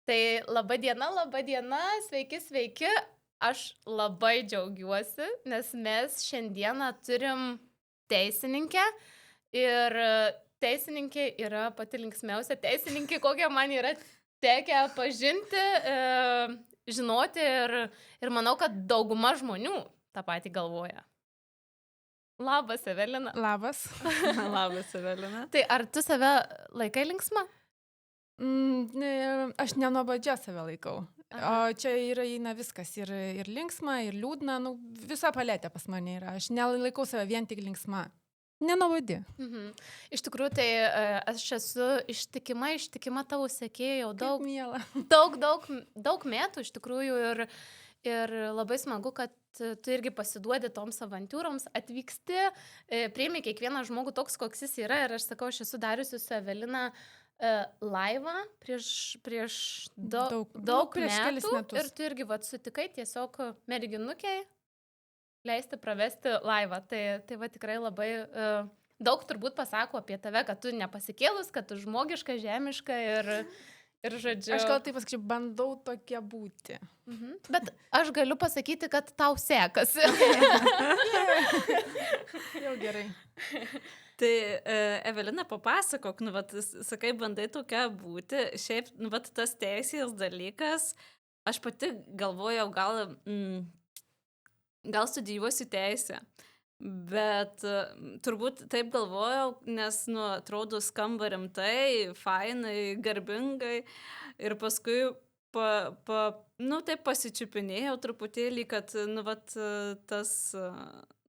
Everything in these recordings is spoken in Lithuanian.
Tai laba diena, sveiki. Aš labai džiaugiuosi, nes mes šiandieną turim teisininkę ir teisininkė yra pati linksmiausia teisininkė, kokią man yra tekę pažinti, žinoti ir manau, kad dauguma žmonių tą patį galvoja. Labas, Evelina. Labas. Labas, Evelina. Tai ar tu save laikai linksma? Aš nenuobodžia save laikau. Aha. O čia įeina viskas. Ir linksma, ir liūdna. Visa paletė pas mane yra. Aš nelaikau save vien tik linksma. Nenuobodi. Iš tikrųjų, tai aš esu ištikima tavo sekėja jau Kaip miela. daug metų iš tikrųjų ir labai smagu, kad tu irgi pasiduodi toms avantūroms, atvyksti, priimi kiekvieną žmogų toks, koks jis yra ir aš sakau, aš esu dariusi su Evelina laivą prieš daug kelis metų metus. ir tu irgi sutikai tiesiog merginukiai leisti pravesti laivą. Tai va tikrai labai daug turbūt pasako apie tave, kad tu nepasikėlus, kad tu žmogiška, žemiška ir žodžiu. Aš gal taip pasakyčiau, bandau tokia būti. Bet aš galiu pasakyti, kad tau sekasi. Jau gerai. Tai Evelina, papasakok, sakai, bandai tokia būti. Šiaip, tas teisės dalykas, aš pati galvojau, gal studijuosiu teisę. Bet turbūt taip galvojau, nes, atrodo, skamba rimtai, fainai, garbingai. Ir paskui taip pasičiupinėjau truputėlį, kad, tas,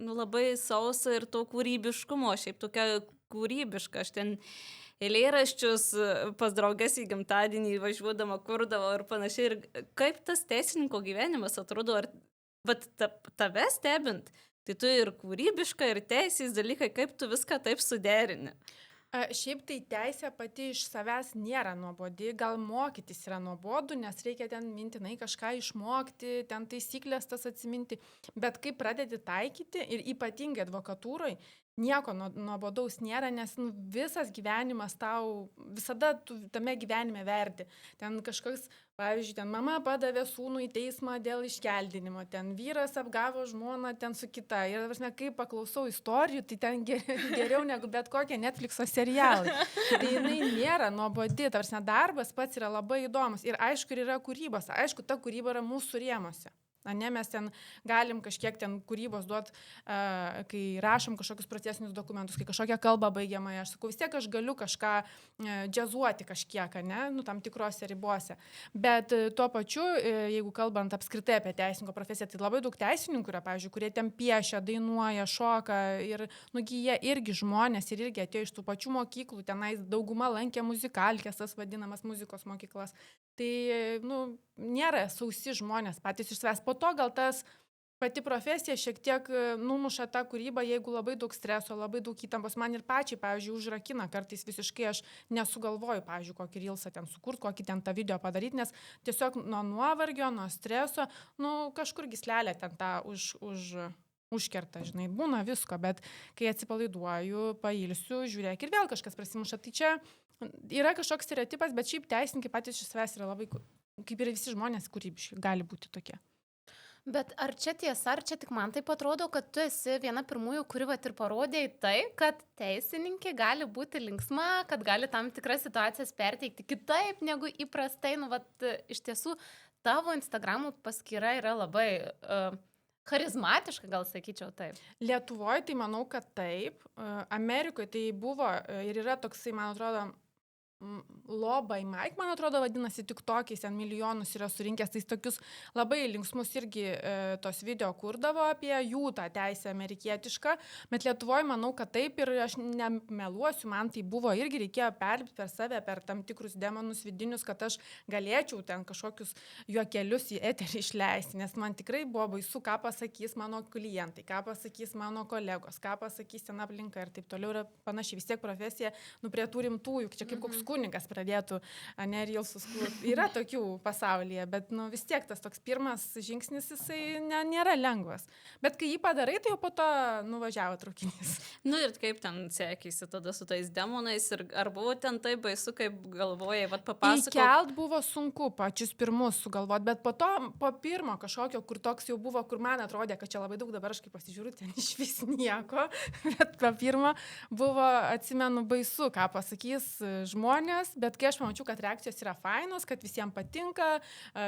labai sausa ir to kūrybiškumo, šiaip tokia kūrybiška. Aš ten eilėraščius pas draugės į gimtadienį važiuodama kurdavo ir panašiai. Ir kaip tas teisininko gyvenimas atrodo, ar tave stebint, tai tu ir kūrybiška, ir teisės dalykai, kaip tu viską taip suderini? Šiaip tai teisė pati iš savęs nėra nuobodi, gal mokytis yra nuobodu, nes reikia ten mintinai kažką išmokti, ten taisyklės tas atsiminti, bet kai pradedi taikyti ir ypatingai advokatūroje, nieko nuobodaus nėra, nes visas gyvenimas tau, visada tu tame gyvenime verdi. Ten kažkoks, pavyzdžiui, ten mama padavė sūnų į teismą dėl iškeldinimo, ten vyras apgavo žmoną ten su kita. Ir kai paklausau istorijų, tai ten geriau negu bet kokie Netflixo serialai. Tai jinai nėra nuobodi, darbas pats yra labai įdomus. Ir aišku, yra kūrybos. Aišku, ta kūryba yra mūsų rėmose. Mes ten galim kažkiek ten kūrybos duoti, kai rašom kažkokius procesinius dokumentus, kai kažkokią kalbą baigiamą, aš sakau, vis tiek aš galiu kažką džiazuoti kažkiek, tam tikrose ribose. Bet tuo pačiu, jeigu kalbant apskritai apie teisininko profesiją, tai labai daug teisininkų yra, pavyzdžiui, kurie ten piešia, dainuoja, šoka ir jie irgi žmonės ir irgi atėjo iš tų pačių mokyklų, tenais dauguma lankė muzikalkės, tas vadinamas muzikos mokyklas. Tai, nėra sausi žmonės patys iš savęs. Po to gal tas pati profesija šiek tiek numuša tą kūrybą, jeigu labai daug streso, labai daug įtampos. Man ir pačiai, pavyzdžiui, užrakina kartais visiškai aš nesugalvoju, pavyzdžiui, kokį reelsą ten sukurti, kokį ten tą video padaryti, nes tiesiog nuo nuovargio, nuo streso, kažkur gyslelė ten tą užkerta, žinai, būna visko, bet kai atsipalaiduoju, pailsiu, žiūrėk ir vėl kažkas prasimuša. Tai čia yra kažkoks stereotipas, bet šiaip teisininkai patys iš savęs yra labai, kaip ir visi žmonės kūrybiški, gali būti tokie. Bet ar čia tiesa, ar čia tik man taip atrodo, kad tu esi viena pirmųjų, kuri ir parodėjai tai, kad teisininkė gali būti linksma, kad gali tam tikras situacijas perteikti kitaip negu įprastai. Iš tiesų, tavo Instagramų paskyra yra labai charizmatiška, gal sakyčiau taip. Lietuvoje tai manau, kad taip. Amerikoje tai buvo ir yra toksai, man atrodo, Lobai Mike, man atrodo, vadinasi, tik tokiais, ten milijonus yra surinkęs, tai tokius labai linksmus irgi tos video kurdavo apie jų tą teisę amerikietišką, bet Lietuvoje manau, kad taip ir aš nemeluosiu, man tai buvo irgi reikėjo perlipti per save, per tam tikrus demonus vidinius, kad aš galėčiau ten kažkokius juokelius į eterį išleisti, nes man tikrai buvo baisu, ką pasakys mano klientai, ką pasakys mano kolegos, ką pasakys ten aplinka ir taip toliau ir panašiai. Vis tiek profesija, prie tų rimtųjų, čia kaip koks kunigas pradėtų, ne, reelsus kurt. Yra tokių pasaulyje, bet, nu, vis tiek tas toks pirmas žingsnis, jisai nėra lengvas. Bet kai jį padarai, tai jau po to nuvažiavo traukinys. Nu ir kaip ten sekėsi tada su tais demonais ir ar buvo ten taip baisu, kaip galvojai, vat papasakok. Įkelt buvo sunku pačius pirmus sugalvoti, bet po to, po pirmo kažkokio, kur toks jau buvo, kur man atrodė, kad čia labai daug, dabar aš kaip pasižiūriu, ten iš vis nieko, bet po pirmo buvo, atsimenu, baisu, ką pasakys žmonės, bet kai aš pamačiau, kad reakcijos yra fainos, kad visiems patinka,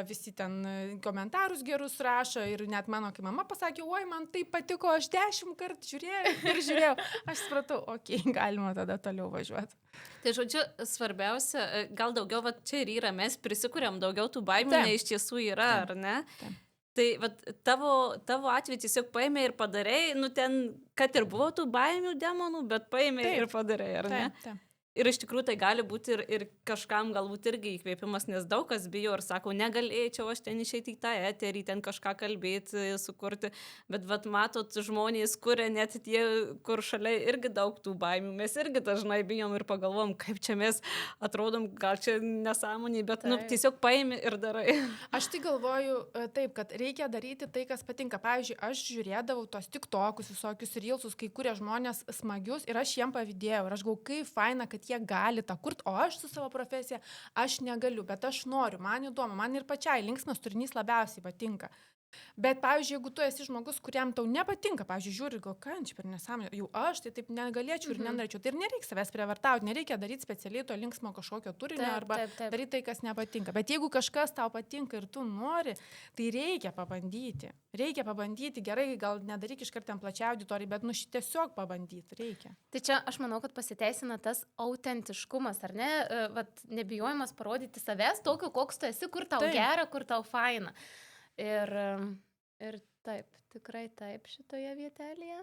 visi ten komentarus gerus rašo ir net mano, kai mama pasakė, oi, man tai patiko, aš 10 kartų žiūrėjau, aš supratau, okei, galima tada toliau važiuoti. Tai žodžiu, svarbiausia, gal daugiau, va čia ir yra, mes prisikuriam daugiau tų baimių, Taip. nei iš tiesų yra, Taip. ar ne? Taip. Tai va, tavo atveju tiesiog paėmė ir padarei, nu ten, kad ir buvo tų baimių demonų, bet paėmė Taip. ir padarei, ar ne? Taip. Ir iš tikrųjų tai gali būti ir kažkam galbūt irgi įkvėpimas, nes daug kas bijo ir sako, negalėčiau aš ten išeiti į tą eterį, ten kažką kalbėti, sukurti, bet vat matot, žmonės kuria net tie, kur šalia irgi daug tų baimių, mes irgi dažnai bijom ir pagalvom, kaip čia mes atrodom, gal čia nesąmonė, bet nu, tiesiog paimi ir darai. Aš tai galvoju taip, kad reikia daryti tai, kas patinka. Pavyzdžiui, aš žiūrėdavau tos tiktokus, visokius reelsus, kai kurie žmonės smagius ir aš jiem pavydėjau. Ir aš galvoju, kaip faina, kad jie gali tą kurt, o aš su savo profesija, aš negaliu, bet aš noriu, man įdomu, man ir pačiai linksmas turinys labiausiai patinka. Bet, pavyzdžiui, jeigu tu esi žmogus, kuriam tau nepatinka, pavyzdžiui, žiūri, gal kančiai per nesąmonę, jau aš tai taip negalėčiau ir nenorėčiau, tai ir nereikia savęs prievartauti, nereikia daryti specialiai to linksmo kažkokio turinio arba daryti tai, kas nepatinka. Bet jeigu kažkas tau patinka ir tu nori, tai reikia pabandyti. Reikia pabandyti, gerai, gal nedaryk iš karto plačiai auditorijai, bet nu tiesiog pabandyti reikia. Tai čia aš manau, kad pasiteisina tas autentiškumas, ar ne? Vat, nebijojimas parodyti savęs tokiu, koks tu esi, kur tau gera, kur tau faina. Ir taip, tikrai taip šitoje vietelėje.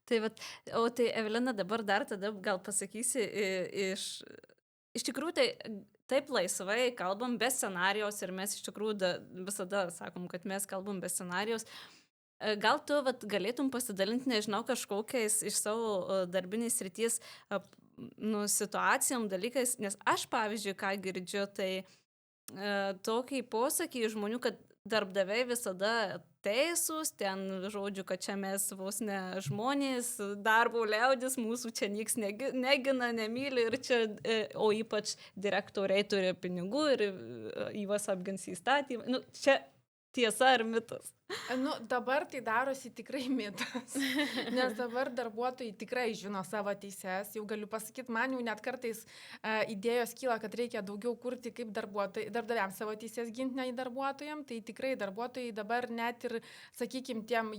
Tai vat, o tai Evelina dabar dar tada gal pasakysi iš tikrųjų tai taip laisvai kalbam be scenarijos ir mes iš tikrųjų visada sakom, kad mes kalbam be scenarijos. Gal tu vat, galėtum pasidalinti, nežinau, kažkokiais iš savo darbinės srities situacijom, dalykais, nes aš, pavyzdžiui, ką girdžiu, tai tokį posakį žmonių, kad darbdaviai visada teisūs, ten žodžiu, kad čia mes vos ne žmonės, darbo liaudis, mūsų čia nieks negina, nemyli ir čia, o ypač direktoriai turi pinigų ir juos apgins įstatymą. Nu, čia tiesa ar mitas? Nu, dabar tai darosi tikrai mitas, nes dabar darbuotojai tikrai žino savo teises. Jau galiu pasakyti, man jau net kartais idėjos kyla, kad reikia daugiau kurti kaip darbdaviams savo teises ginti, nei darbuotojams. Tai tikrai darbuotojai dabar net ir, sakykime, tiem,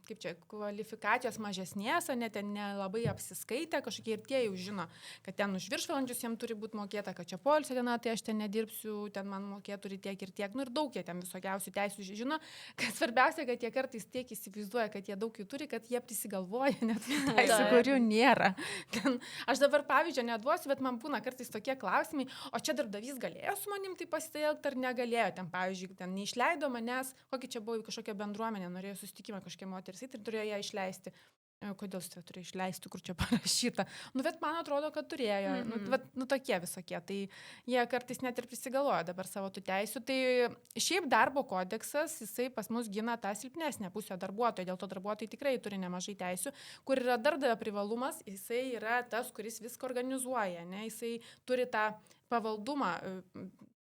kaip čia, kvalifikacijos mažesnės, net ten nelabai apsiskaitę, kažkokie ir tie jau žino, kad ten už viršvalandžius jiems turi būti mokėta, kad čia poilsio diena, tai aš ten nedirbsiu, ten man mokėtų turi tiek ir tiek, nu ir daug jie ten visokiausių teisių žino, kad svarbiausia, kad jie kartais tiek įsivaizduoja, kad jie daug jų turi, kad jie prisigalvoja, net teisių, kurių nėra. Ten, aš dabar pavyzdžio neduosiu, bet man būna kartais tokie klausimai, o čia darbdavys galėjo su manim tai pasitelkti ar negalėjo, ten pavyzdžiui, ten neišleido manęs, kokį čia buvo kažkokia bendruomenė, norėjo susitikimą kažkokia moteris ir turėjo ją išleisti. Kodėl jis turėjo išleisti, kur čia parašyta? Nu, bet man atrodo, kad turėjo. Nu, tokie visokie. Tai jie kartais net ir prisigalvoja dabar savo tų teisių. Tai šiaip darbo kodeksas, jisai pas mus gina tą silpnesnę pusę darbuotojo. Dėl to darbuotojai tikrai turi nemažai teisių. Kur yra darbdavio privalumas, jisai yra tas, kuris viską organizuoja. Ne? Jisai turi tą pavaldumą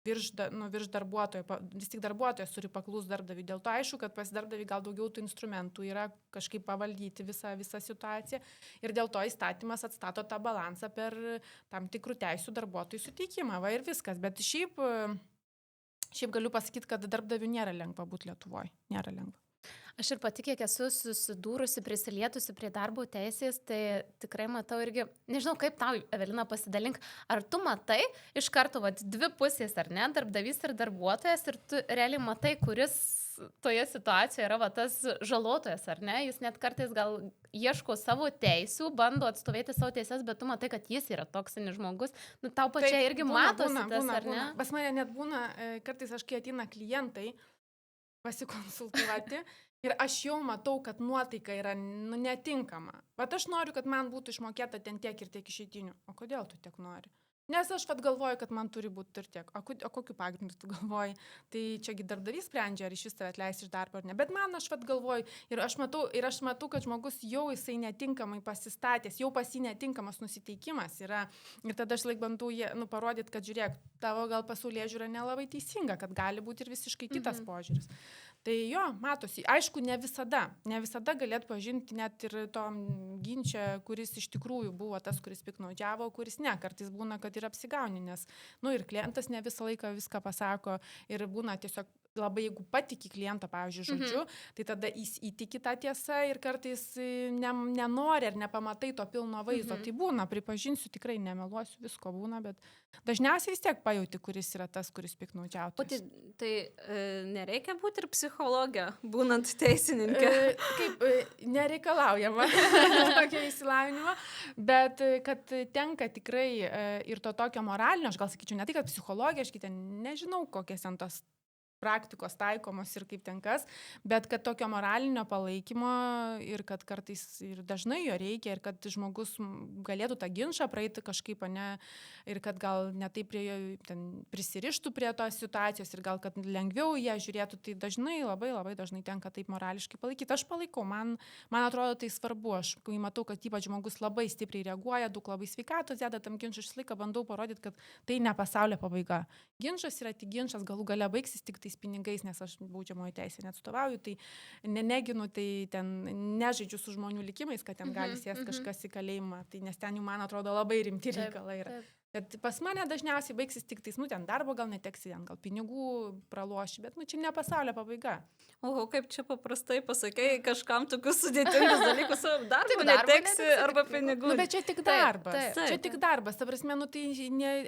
virš darbuotojo, vis tik darbuotojas turi paklūs darbdaviui. Dėl to aišku, kad pas darbdaviui gal daugiau tų instrumentų yra kažkaip pavaldyti visą situaciją ir dėl to įstatymas atstato tą balansą per tam tikrų teisių darbuotojų suteikimą. Va ir viskas. Bet šiaip galiu pasakyti, kad darbdaviui nėra lengva būti Lietuvoje. Nėra lengva. Aš ir pati, kiek esu susidūrusi, prisilietusi prie darbo teisės, tai tikrai matau irgi, nežinau, kaip tau, Evelina, pasidalink, ar tu matai iš karto dvi pusės, ar ne, darbdavys ir darbuotojas, ir tu realiai matai, kuris toje situacijoje yra tas žalotojas, ar ne, jis net kartais gal ieško savo teisių, bando atstovėti savo teises, bet tu matai, kad jis yra toksinis žmogus, nu tau pačiai irgi matosi tas, ar ne? Pas mane net būna, kartais aš kai ateina klientai pasikonsultuoti, ir aš jau matau, kad nuotaika yra netinkama. Bet aš noriu, kad man būtų išmokėta ten tiek ir tiek išeitinių. O kodėl tu tiek nori? Nes aš galvoju, kad man turi būti ir tiek. O kokiu pagrindu tu galvoji? Tai čiagi darbdavys sprendžia, ar iš vis tave atleis iš darbo ar ne. Bet man aš galvoju, ir aš matau, kad žmogus jau jisai netinkamai pasistatęs, jau pas jį netinkamas nusiteikimas yra. Ir tada aš laik bandau parodyti, kad žiūrėk, tavo gal pasaulėžiūra nelabai teisinga, kad gali būti ir visiškai kitas požiūris. Tai jo, matosi. Aišku, ne visada galėt pažinti net ir tom ginčia, kuris iš tikrųjų buvo tas, kuris piknaudžiavo, kuris ne. Kartais būna, kad ir apsigauni, nes, ir klientas ne visą laiką viską pasako ir būna tiesiog labai, jeigu patiki klientą, pavyzdžiui, žodžiu, tai tada jis įtiki tą tiesą ir kartais nenori ar nepamatai to pilno vaizdo. Tai būna, pripažinsiu, tikrai nemeluosiu, visko būna, bet dažniausiai vis tiek pajauti, kuris yra tas, kuris piknaudžiautojas. Tai nereikia būti ir psichologė, būnant teisininkė. Kaip nereikalaujama tokio įsilavinimo, bet kad tenka tikrai ir to tokio moralinio, aš gal sakyčiau, ne tai, kad psichologija, aš ten nežinau, kokias ten tos praktikos taikomos ir kaip ten kas, bet kad tokio moralinio palaikymo ir kad kartais ir dažnai jo reikia ir kad žmogus galėtų tą ginčą praeiti kažkaip, ne, ir kad gal netai prisirištų prie tos situacijos ir gal kad lengviau jie žiūrėtų, tai dažnai, labai dažnai tenka taip morališkai palaikyti. Aš palaikau, man atrodo tai svarbu, aš kai matau, kad ypač žmogus labai stipriai reaguoja, daug labai sveikatos deda tam ginčui, aš laiką bandau parodyti, kad tai ne pasaulio pabaiga. Ginčas yra tik ginčas, galų gale baigsis tik tais pinigais, nes aš baudžiamoji teisė neatstovauju, tai neginu, tai ten nežaidžiu su žmonių likimais, kad ten gali sėsti kažkas į kalėjimą, tai nes ten jau, man atrodo, labai rimti reikalai yra. Bet pas mane dažniausiai baigsis tik tais, ten darbo gal neteksi, gal pinigų praloši, bet čia ne pasaulio pabaiga. Oho, kaip čia paprastai pasakai, kažkam tokius sudėtingus dalykus, darbo neteksi arba pinigų. Bet čia tik darbas. Čia tik darbas. Ta prasme, tai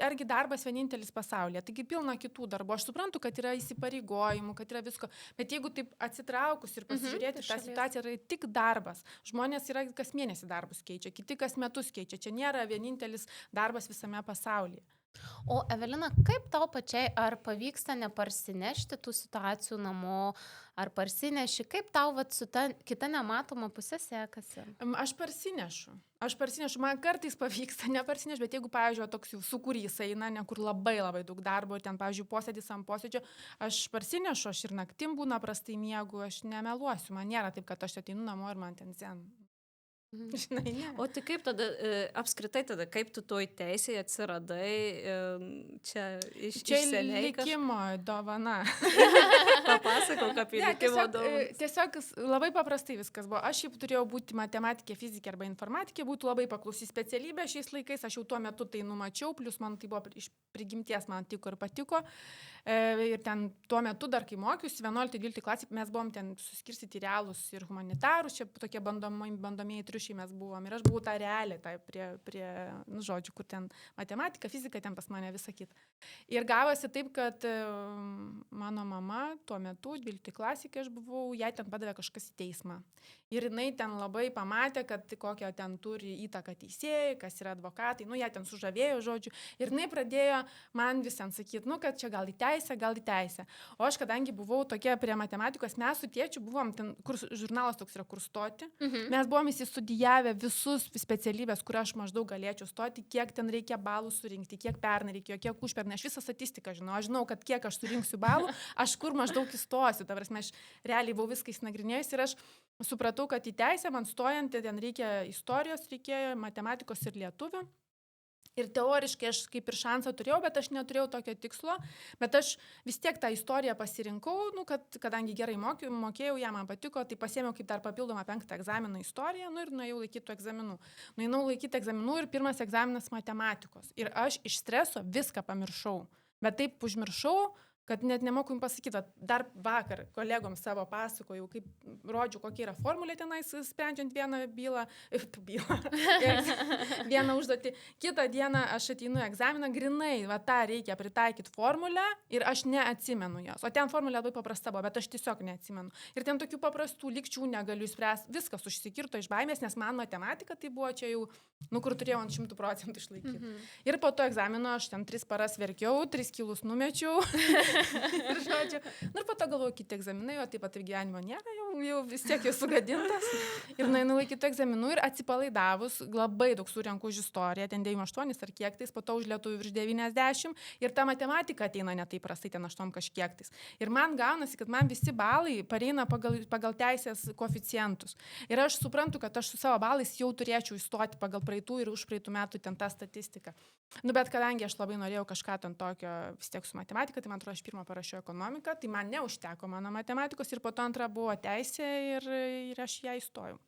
argi darbas vienintelis pasaulyje. Taigi pilna kitų darbų. Aš suprantu, kad yra įsipareigojimų, kad yra visko. Bet jeigu taip atsitraukus ir pasižiūrėti, tą situaciją yra tik darbas. Žmonės yra kas mėnesį darbus keičia, kiti kas metus keičia. Čia nėra vienintelis darbas visame pasaulyje. O Evelina, kaip tau pačiai, ar pavyksta neparsinešti tų situacijų namo, ar parsineši, kaip tau su ta kita nematoma pusė sekasi? Aš parsinešu, man kartais pavyksta neparsinešti, bet jeigu, pavyzdžiui, toks jau sukūrys eina, kur labai daug darbo, ir ten, pavyzdžiui, posėdis ant posėdžio, aš parsinešu, aš ir naktim būna prastai miegu, aš nemeluosiu, man nėra taip, kad aš ateinu namo ir man ten zen. Žinai, ne. O tai kaip tada, apskritai tada, kaip tu toj teisėje atsiradai, čia iš seniai likimo dovana. Papasakok apie likimo dovaną. Tiesiog labai paprastai viskas buvo. Aš šiaip turėjau būti matematikė, fizikė arba informatikė, būtų labai paklausi specialybė šiais laikais, aš jau tuo metu tai numačiau, plus man tai buvo iš prigimties, man tiko ir patiko. Ir ten tuo metu dar kai mokiausi, 11-12 klasė, mes buvom ten suskirstyti realus ir humanitarus, čia tokie bandomieji triušiai mes buvom. Ir aš buvau tą realią, tai prie žodžių, kur ten matematika, fizika, ten pas mane visą kitą. Ir gavosi taip, kad mano mama tuo metu, 12 klasė, kai aš buvau, jai ten padavė kažkas į teismą. Ir jinai ten labai pamatė, kad kokią ten turi įtaką teisėjai, kas yra advokatai, ją ten sužavėjo žodžiu. Ir jinai pradėjo man vis ten sakyti, kad čia gal į teisę. O aš, kadangi buvau tokia prie matematikos, mes su tėčiu buvom ten, kur žurnalas toks yra, kur stoti. Mes buvom įsistudijavę visus specialybės, kur aš maždaug galėčiau stoti, kiek ten reikia balų surinkti, kiek pernai reikėjo, kiek užpernai. Aš visą statistiką žinau. Aš žinau, kad kiek aš surinksiu balų, aš kur maždaug įstosiu. Ta prasme, aš realiai buvau viską išnagrinėjus ir aš supratau, kad į teisę man stojant, ten reikia istorijos, reikėjo matematikos ir lietuvių. Ir teoriškai aš kaip ir šansą turėjau, bet aš neturėjau tokio tikslo. Bet aš vis tiek tą istoriją pasirinkau, kadangi gerai mokėjau, ją man patiko, tai pasiėmiau kaip dar papildomą 5 egzaminą istoriją, ir nuėjau laikyti tų egzaminų. Nuėjau laikyti egzaminų ir pirmas egzaminas matematikos. Ir aš iš streso viską pamiršau. Bet taip užmiršau, kad net nemoku jums pasakyti, dar vakar kolegoms savo pasakojau, kaip rodžiu, kokia yra formulė tenais, sprendžiant vieną vieną užduotį. Kitą dieną aš ateinu į egzaminą, grinai, tą reikia pritaikyti formulę ir aš neatsimenu jos. O ten formulė labai paprasta buvo, bet aš tiesiog neatsimenu. Ir ten tokių paprastų lygčių negaliu spręsti. Viskas užsikirto iš baimės, nes man matematika tai buvo čia jau, kur turėjau ant 100% išlaikyti. Ir po to egzamino aš ten 3 paras verkiau, 3 kilus numečiau. Ir žodžiu, ir po to galvoju, kiti egzaminai, o taip pat ir gyvenimo nėra jau, jau vis tiek jau sugadintas. Ir nueinu į kitų egzaminų ir atsipalaidavus, labai daug surenku už istoriją, ten 98 ar kiek tais, po to už lietuvių virš 90 ir ta matematika ateina ne taip prastai, ten 8 kažkiek tais. Ir man gaunasi, kad man visi balai pareina pagal teisės koeficientus. Ir aš suprantu, kad aš su savo balais jau turėčiau įstoti pagal praeitų ir už praeitų metų ten tą statistiką. Nu, bet kadangi aš labai norėjau kažką ten tokio vis tiek su matematika, tai man atrodo, aš pirmą parašiau ekonomiką, tai man neužteko mano matematikos ir po to antra buvo teisė ir aš ją įstojau.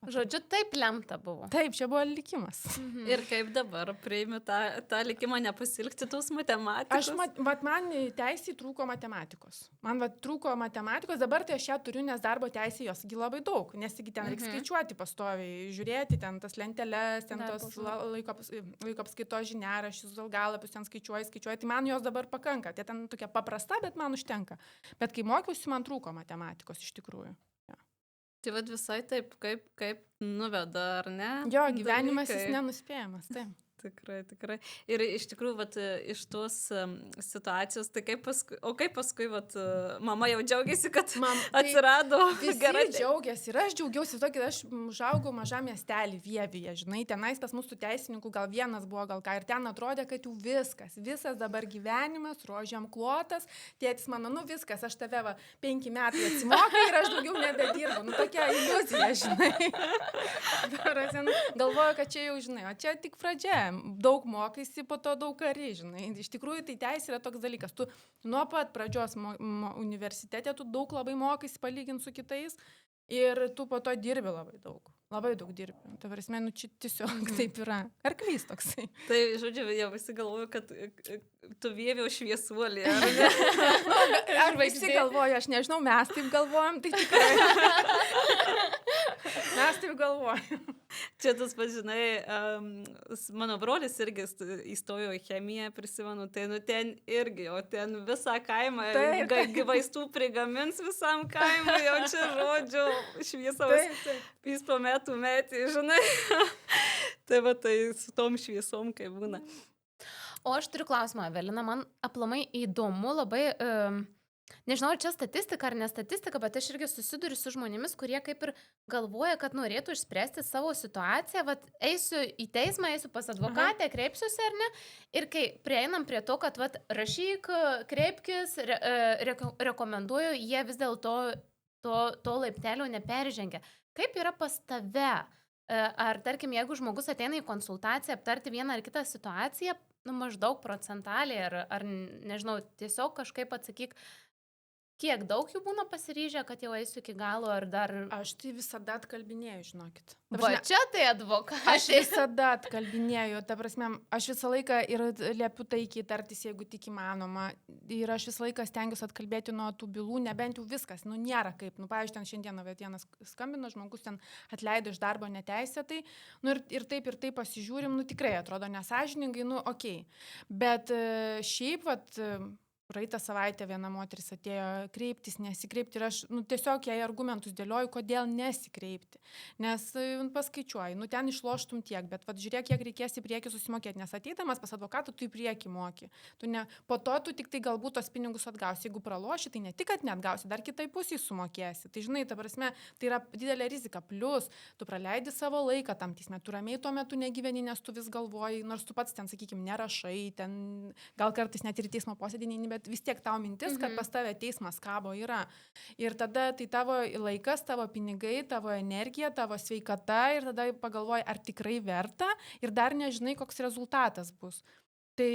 Žodžiu, taip lemta buvo. Taip, čia buvo likimas. Ir kaip dabar priimi tą likimą nepasilgti tos matematikos? Man teisėjai trūko matematikos. Man trūko matematikos, dabar tai aš ją turiu, nes darbo teisė josgi labai daug, nesgi ten reikia skaičiuoti pastoviai, žiūrėti ten tas lenteles, ten tos laiko apskaitos žiniaraščius, galgalapius ten skaičiuoji, tai man jos dabar pakanka. Tai ten tokia paprasta, bet man užtenka. Bet kai mokiausi, man trūko matematikos iš tikrųjų. Tai vad visai taip, kaip nuveda, ar ne? Jo, gyvenimas jis nenuspėjamas, taip. Tikrai. Ir iš tikrųjų, vat, iš tos situacijos, tai kaip paskui, vat, mama jau džiaugiasi, kad atsirado gerai. Džiaugiasi ir aš džiaugiausi tokį, aš užaugau mažam miestelį Vievyje, žinai, tenais pas mūsų teisininkų gal vienas buvo, gal ką, ir ten atrodė, kad jau visas dabar gyvenimas, rožiam klotas, tėtis mano, viskas, aš tave 5 metai atsimokai ir aš daugiau nebedirbu, tokia iliuzija, žinai. Galvoju, kad čia jau, žinai, o čia tik pradžia. Daug mokaisi, po to daug kari, žinai. Iš tikrųjų, tai teisė yra toks dalykas. Tu nuo pat pradžios universitete, tu daug labai mokaisi palyginti su kitais ir tu po to dirbi labai daug. Labai daug dirbi. Tai prasme, čia tiesiog taip yra. Arklys toksai. Tai, žodžiu, jau visi galvoju, kad tu Vievio šviesuolė. Ar visi galvoja, aš nežinau, mes taip galvojam, tai tikrai. Mes taip galvojam. Čia tas pats, žinai, mano brolis irgi įstojo į chemiją, prisimenu, tai ten irgi, o ten visą kaimą, vaistų prigamins visam kaimui, jau čia žodžiu, šviesaus, jis po metų metį, žinai. Tai va, tai su tom šviesom, kaip būna. O aš turiu klausimą, Evelina, man aplamai įdomu labai... Nežinau, ar čia statistika ar ne statistika, bet aš irgi susiduriu su žmonėmis, kurie kaip ir galvoja, kad norėtų išspręsti savo situaciją, eisiu į teismą, eisiu pas advokatę, kreipsiuosi ar ne, ir kai prieinam prie to, kad rašyk, kreipkis, rekomenduoju, jie vis dėlto to laiptelio neperžengia. Kaip yra pas tave? Ar, tarkim, jeigu žmogus ateina į konsultaciją aptarti vieną ar kitą situaciją, maždaug procentaliai, ar nežinau, tiesiog kažkaip atsakyk, kiek daug jų būna pasiryžę, kad jau eisiu iki galo, ar dar... Aš tai visada atkalbinėjau, žinokit. Čia tai advokatė. Aš visada atkalbinėjau, ta prasme, aš visą laiką ir liepiu taikiai tartis, jeigu tik įmanoma. Ir aš visą laiką stengiuosi atkalbėti nuo tų bylų, nebent jau viskas, nėra kaip. Pavyzdžiui, ten šiandieną vienas skambino, žmogus ten atleido iš darbo neteisėtai, ir taip pasižiūrim, tikrai atrodo nesąžiningai, okei. Bet šiaip, praeitą savaitę viena moteris atėjo kreiptis, nesikreipti ir aš tiesiog jai argumentus dėlioju, kodėl nesikreipti. Nes paskaičiuoji, ten išloštum tiek, bet žiūrėk, kiek reikės į priekį susimokėti, nes ateidamas pas advokatą tu į priekį moki. Po to tu tik tai galbūt tos pinigus atgausi, jeigu praloši, tai ne tik, kad neatgausi, dar kitai pusiai sumokėsi. Tai žinai, ta prasme, tai yra didelė rizika. Plus, tu praleidi savo laiką tam teisme, tu ramiai tuo metu negyveni, nes tu vis galvoji, nors tu pats ten, sakykime, nerašai, ten gal kartais net ir teismo posėdį, bet vis tiek tau mintis, kad pas tave teismas kabo yra. Ir tada tai tavo laikas, tavo pinigai, tavo energija, tavo sveikata ir tada pagalvoji, ar tikrai verta ir dar nežinai, koks rezultatas bus. Tai,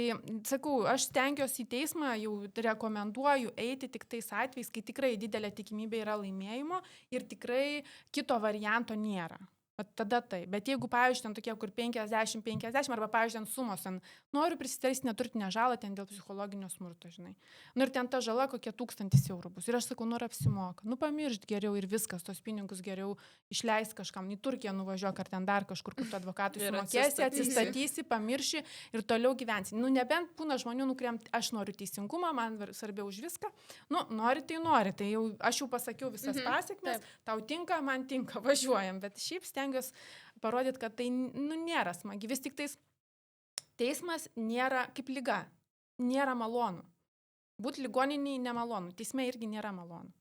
sakau, aš stengiuosi į teismą, jau rekomenduoju eiti tik tais atvejais, kai tikrai didelė tikimybė yra laimėjimo ir tikrai kito varianto nėra. Tada tai. Bet jeigu, pavyzdžiui, ten tokie, kur 50-50, arba, pavyzdžiui, ten sumos, ten noriu prisiteisti neturtinę žalą ten dėl psichologinio smurto, žinai. Ir ten ta žala kokie 1000 eurų bus. Ir aš sakau, noriu apsimoka. Pamiršt geriau ir viskas, tos pinigus geriau išleis kažkam. Į Turkiją nuvažiuok ar ten dar kažkur, kur tu advokatui sumokėsi, atsistatysi, pamirši ir toliau gyvensi. Nebent būna žmonių, kuriem aš noriu teisingumą, man svarbiau už viską. Nori, tai nori. Tai jau, aš jau pasakiau visas pasiekmes, tau tinka, man tinka, važiuojam. Bet šiaip stengiuosi parodyti, kad tai nėra smagi. Vis tik tais teismas nėra kaip liga, nėra malonu. Būt ligoniniai nemalonu, teisme irgi nėra malonu.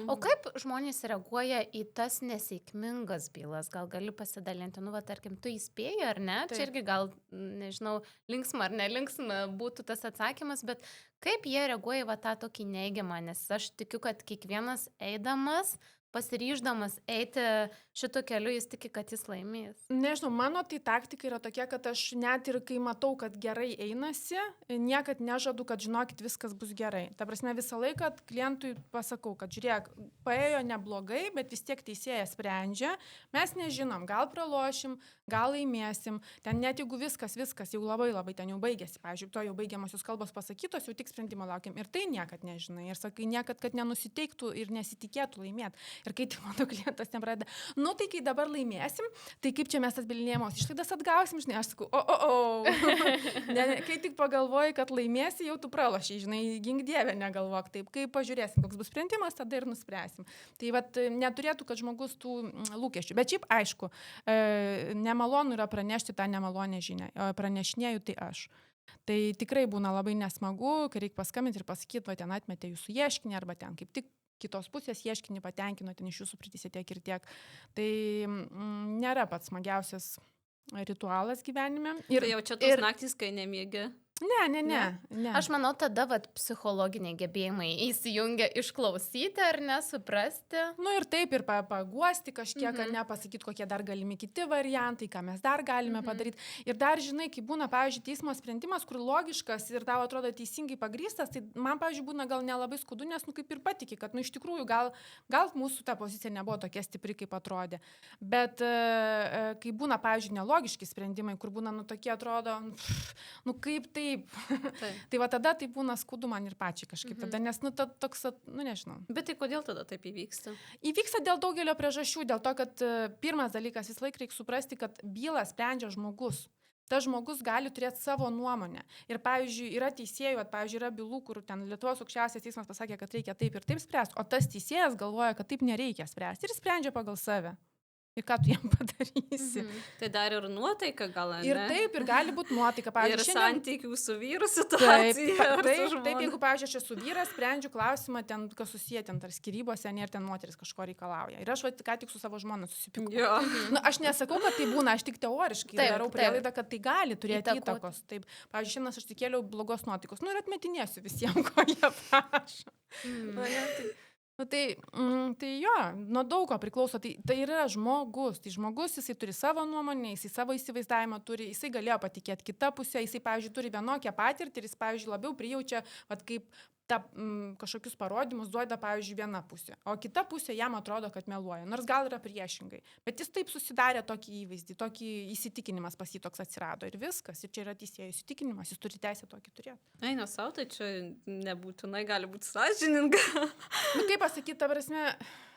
O kaip žmonės reaguoja į tas nesėkmingas bylas? Gal gali pasidalinti, nu, va, tarkim, tu įspėjai ar ne? Taip. Čia irgi gal, nežinau, linksma ar nelinksma būtų tas atsakymas, bet kaip jie reaguoja į va tą tokį neigiamą? Nes aš tikiu, kad kiekvienas eidamas, pasiryždamas eiti šitu keliu, jis tiki, kad jis laimės. Nežinau, mano tai taktika yra tokia, kad aš net ir kai matau, kad gerai einasi, niekad nežadu, kad žinokit, viskas bus gerai. Ta prasme, visą laiką klientui pasakau, kad žiūrėk, paėjo neblogai, bet vis tiek teisėjas sprendžia, mes nežinom, gal pralošim, gal laimėsim, ten net jeigu viskas jau labai ten jau baigėsi, pavyzdžiui, to jau baigiamosios kalbos pasakytos, jau tik sprendimo laukiam ir tai niekad nežinai. Ir sakai, niekad, kad nenusiteiktų ir nesitikėtų laimėti. Ir kai tik mano klientas nepradeda, nu tai kai dabar laimėsim, tai kaip čia mes tas bylinėjimos išlaidas atgausim, žinai, aš sakau, kai tik pagalvoji, kad laimėsi, jau tu pralošiai, žinai, gink dievę negalvok taip, kai pažiūrėsim, koks bus sprendimas, tada ir nuspręsim. Tai vat neturėtų, kad žmogus tų lūkesčių. Bet šiaip, aišku, nemalonu yra pranešti tą nemalonę žinią, o pranešinėju tai aš. Tai tikrai būna labai nesmagu, kai reikia paskambinti ir pasakyti, va ten atmetė jūsų ieškinį arba ten kaip tik kitos pusės ieškinį patenkino, ten iš jūsų priteisė tiek ir tiek. Tai nėra pats smagiausias ritualas gyvenime. Ir tai jau čia tos naktys, kai nemiegi. Ne. Aš manau, tada vat, psichologiniai gebėjimai įsijungia išklausyti ar nesuprasti. Nu ir taip, ir paguosti kažkiek, ar nepasakyti, kokie dar galimi kiti variantai, ką mes dar galime padaryti. Ir dar, žinai, kai būna, pavyzdžiui, teismo sprendimas, kur logiškas ir tau atrodo teisingai pagrįstas, tai man, pavyzdžiui, būna gal nelabai skaudu, nes, nu, kaip ir patiki, kad, nu, iš tikrųjų, gal mūsų ta pozicija nebuvo tokia stipri, kaip atrodė. Bet kai būna, pavyzdžiui, nelogiški sprendimai, kur būna, nu, tokie atrodo, nu, kaip tai tai va tada tai būna skaudu man ir pačiai kažkaip tada, nes, nu, toks, nu, nežinau. Bet tai kodėl tada taip įvyksta? Įvyksta dėl daugelio priežasčių, dėl to, kad pirmas dalykas, vis laik reikia suprasti, kad bylą sprendžia žmogus. Tas žmogus gali turėti savo nuomonę. Ir, pavyzdžiui, yra teisėjų, pavyzdžiui, yra bylų, kur ten Lietuvos aukščiausias teismas pasakė, kad reikia taip ir taip spręsti, o tas teisėjas galvoja, kad taip nereikia spręsti ir sprendžia pagal save. Ir ką tu jam padarysi. Tai dar ir nuotaika gal, ne? Ir taip, ir gali būti nuotaika. Ir santykių su vyru situacija. Taip, jeigu, pavyzdžiui, aš esu vyras, sprendžiu klausimą, ten, kas susiję, ten tarp skyrybose, ir ten moteris kažko reikalauja. Ir aš ką tik su savo žmona susipykau. Nu, aš nesakau, kad tai būna, aš tik teoriškai darau prielaidą, kad tai gali turėti įtakos. Taip, pavyzdžiui, šiandien aš tikėliau blogos nuotaikos. Nu ir atmetinėsiu visiems, ko jie prašo. Nu, tai jo, nuo daug ko priklauso, tai yra žmogus, jisai turi savo nuomonę, jisai savo įsivaizdavimą turi, jisai galėjo patikėti kitą pusę, jisai, pavyzdžiui, turi vienokią patirtį ir jis, pavyzdžiui, labiau prijaučia, vat, kaip kažkokius parodymus duoda, pavyzdžiui, viena pusė, o kita pusė jam atrodo, kad meluoja, nors gal yra priešingai, bet jis taip susidarė tokį įvaizdį, tokį įsitikinimas pas jį toks atsirado ir viskas, ir čia yra teisėjo įsitikinimas, jis turi teisę tokį turėti. Eina savo, tai čia nebūtinai gali būti sąžininga. Nu, kaip pasakyti, ta prasme,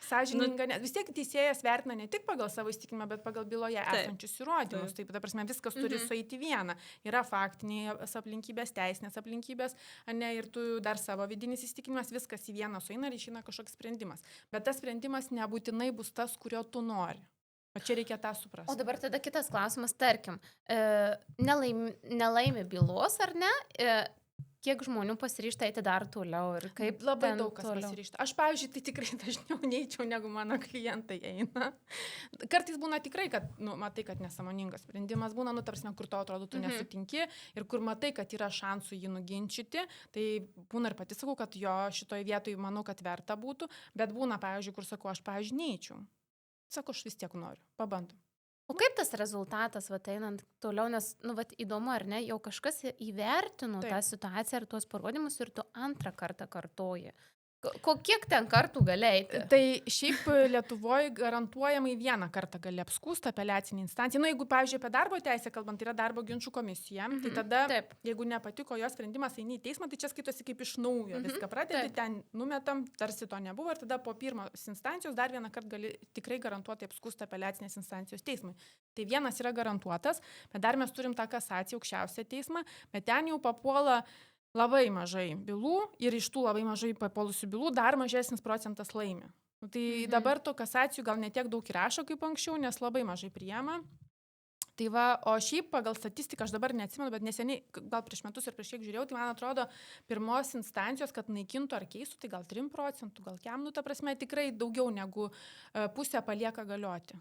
sąžininga, nes vis tiek teisėjas vertina ne tik pagal savo įsitikinimą, bet pagal byloje esančius įrodymus. Taip, ta prasme, viskas turi sueiti vieną. Yra faktinės aplinkybės, teisinės aplinkybės, ne, ir tu dar savo vidinis įsitikinimas, viskas į vieną sueina ir išeina kažkoks sprendimas. Bet tas sprendimas nebūtinai bus tas, kurio tu nori. O čia reikia tą suprasti. O dabar tada kitas klausimas, tarkim, nelaimi bylos ar ne? Kiek žmonių pasiryžta eiti dar toliau ir kaip labai daug kas pasiryžta. Aš, pavyzdžiui, tai tikrai dažniau neičiau, negu mano klientai eina. Kartais būna tikrai, kad, nu, matai, kad nesąmoningas sprendimas būna, nu, tarsi, kur to atrodo, tu nesutinki ir kur matai, kad yra šansų jį nuginčyti, tai būna ir pati sakau, kad jo šitoj vietoj manau, kad verta būtų, bet būna, pavyzdžiui, kur sakau, aš, pavyzdžiui, neičiau. Sako, aš vis tiek noriu, pabandom. O kaip tas rezultatas, va, einant toliau, nes, nu, va, įdomu, ar ne, jau kažkas įvertino tą situaciją ir tuos parodymus ir tu antrą kartą kartoji. Kiek ten kartų gali eiti? Tai šiaip Lietuvoje garantuojamai vieną kartą gali apskūsti apeliacinį instanciją. Nu, jeigu, pavyzdžiui, apie darbo teisę kalbant, tai yra darbo ginčų komisija, tai tada, jeigu nepatiko jos sprendimas, eini į teismą, tai čia skaitosi kaip iš naujo. Viską pradedi, ten numetam, tarsi to nebuvo ir tada po pirmos instancijos dar vieną kartą gali tikrai garantuotai apskūsti apeliacinės instancijos teismui. Tai vienas yra garantuotas, bet dar mes turim tą kasaciją aukščiausią teismą, bet ten jau papuola labai mažai bylų ir iš tų labai mažai papuolusių bylų dar mažesnis procentas laimi. Tai dabar to kasacijų gal netiek daug įrašo kaip anksčiau, nes labai mažai priima. Tai va, o šiaip pagal statistiką, aš dabar neatsimenu, bet neseniai, gal prieš metus ir prieš kiek žiūrėjau, tai man atrodo, pirmos instancijos, kad naikintų ar keistų, tai gal 3 procentų, gal kiam, nu ta prasme, tikrai daugiau negu pusę palieka galioti.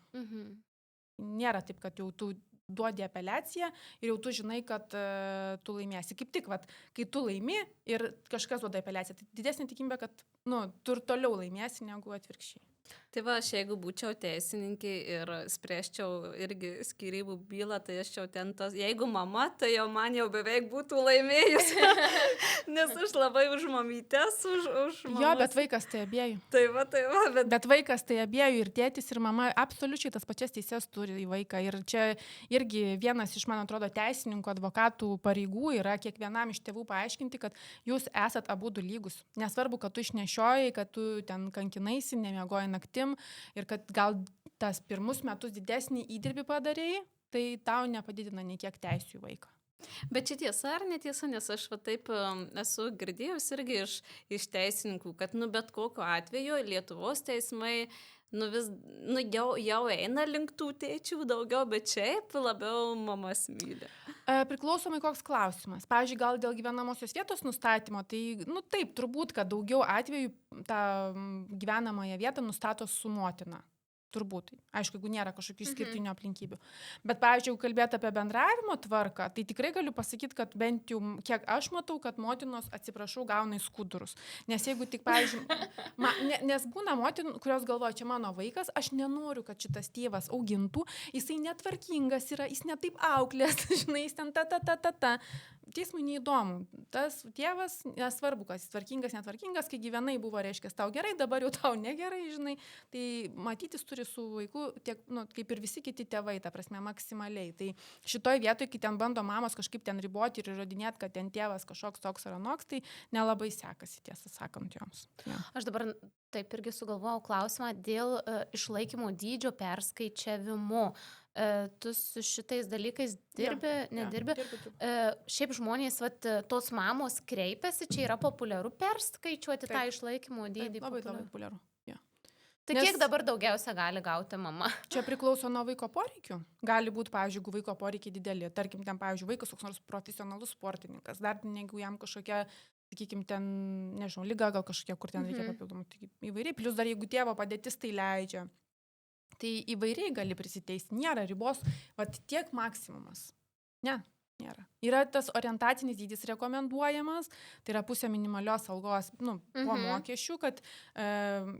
Nėra taip, kad jau tu duodi apeliaciją ir jau tu žinai, kad tu laimėsi. Kaip tik, vat, kai tu laimi ir kažkas duoda apeliaciją, tai didesnė tikimybė, kad tu ir toliau laimėsi negu atvirkščiai. Tai va, aš jeigu būčiau teisininkė ir spręsčiau irgi skyrybų bylą, tai aš jau ten tos, jeigu mama, tai jau man jau beveik būtų laimėjus, nes aš labai už mamytės, už mamas. Jo, bet vaikas tai abiejų. Tai va, Bet vaikas tai abiejų ir tėtis, ir mama absoliučiai tas pačias teises turi į vaiką. Ir čia irgi vienas iš, man atrodo, teisininkų, advokatų pareigų yra kiekvienam iš tėvų paaiškinti, kad jūs esat abudu lygus. Nesvarbu, kad tu išnešiojai, kad tu ten kankinaisi, nemiegoji naktim ir kad gal tas pirmus metus didesnį įdirbį padarėjai, tai tau nepadidina nei kiek teisių į vaiką. Bet čia tiesa ar netiesa, nes aš va taip esu girdėjus irgi iš teisininkų, kad bet kokiu atveju Lietuvos teismai jau eina link tų tėčių daugiau, bet šiaip labiau mamas myli. Priklausomai koks klausimas. Pavyzdžiui, gal dėl gyvenamosios vietos nustatymo, tai taip, turbūt, kad daugiau atvejų tą gyvenamąją vietą nustato su motina. Turbūt. Aišku, jeigu nėra kažkokių išskirtinių aplinkybių. Bet, pavyzdžiui, jeigu kalbėti apie bendravimo tvarką, tai tikrai galiu pasakyti, kad bent jau, kiek aš matau, kad motinos, atsiprašau, gauna į skudurus. Nes jeigu tik, pavyzdžiui, nes būna motinų, kurios galvoja, čia mano vaikas, aš nenoriu, kad šitas tėvas augintų, jisai netvarkingas yra, jis netaip auklės, žinai, jis ten ta. Teismui neįdomu. Tas tėvas, nesvarbu, kas jis tvarkingas, netvarkingas, kai gyvenai buvo, reiškia, tau gerai, dabar jau tau negerai, žinai. Tai matytis turi su vaiku, tiek, kaip ir visi kiti tėvai, ta prasme, maksimaliai. Tai šitoj vietoj, kai ten bando mamos kažkaip ten riboti ir įrodinėti, kad ten tėvas kažkoks toks ar anoks, tai nelabai sekasi, tiesą sakant, joms. Ja. Aš dabar taip irgi sugalvojau klausimą dėl išlaikymo dydžio perskaičiavimo. Tu su šitais dalykais dirbi, nedirbi. Dirbu. Šiaip žmonės, tos mamos kreipiasi, čia yra populiaru perskaičiuoti tą išlaikymo dydį. Labai populiaru. Ja. Tai kiek dabar daugiausia gali gauti mama? Čia priklauso nuo vaiko poreikių. Gali būti, pavyzdžiui, jeigu vaiko poreikiai dideli, tarkim, ten, pavyzdžiui, vaikas koks nors profesionalus sportininkas, dar negu jam kažkokia, sakykime, ten, nežinau, liga gal kažkokia, kur ten reikia papildomų, tai įvairiai. Plius dar jeigu tėvo padėtis tai leidžia. Tai įvairiai gali prisiteisti, nėra ribos, tiek maksimumas. Ne, nėra. Yra tas orientacinis dydis rekomenduojamas, tai yra pusė minimalios algos po mokesčių, kad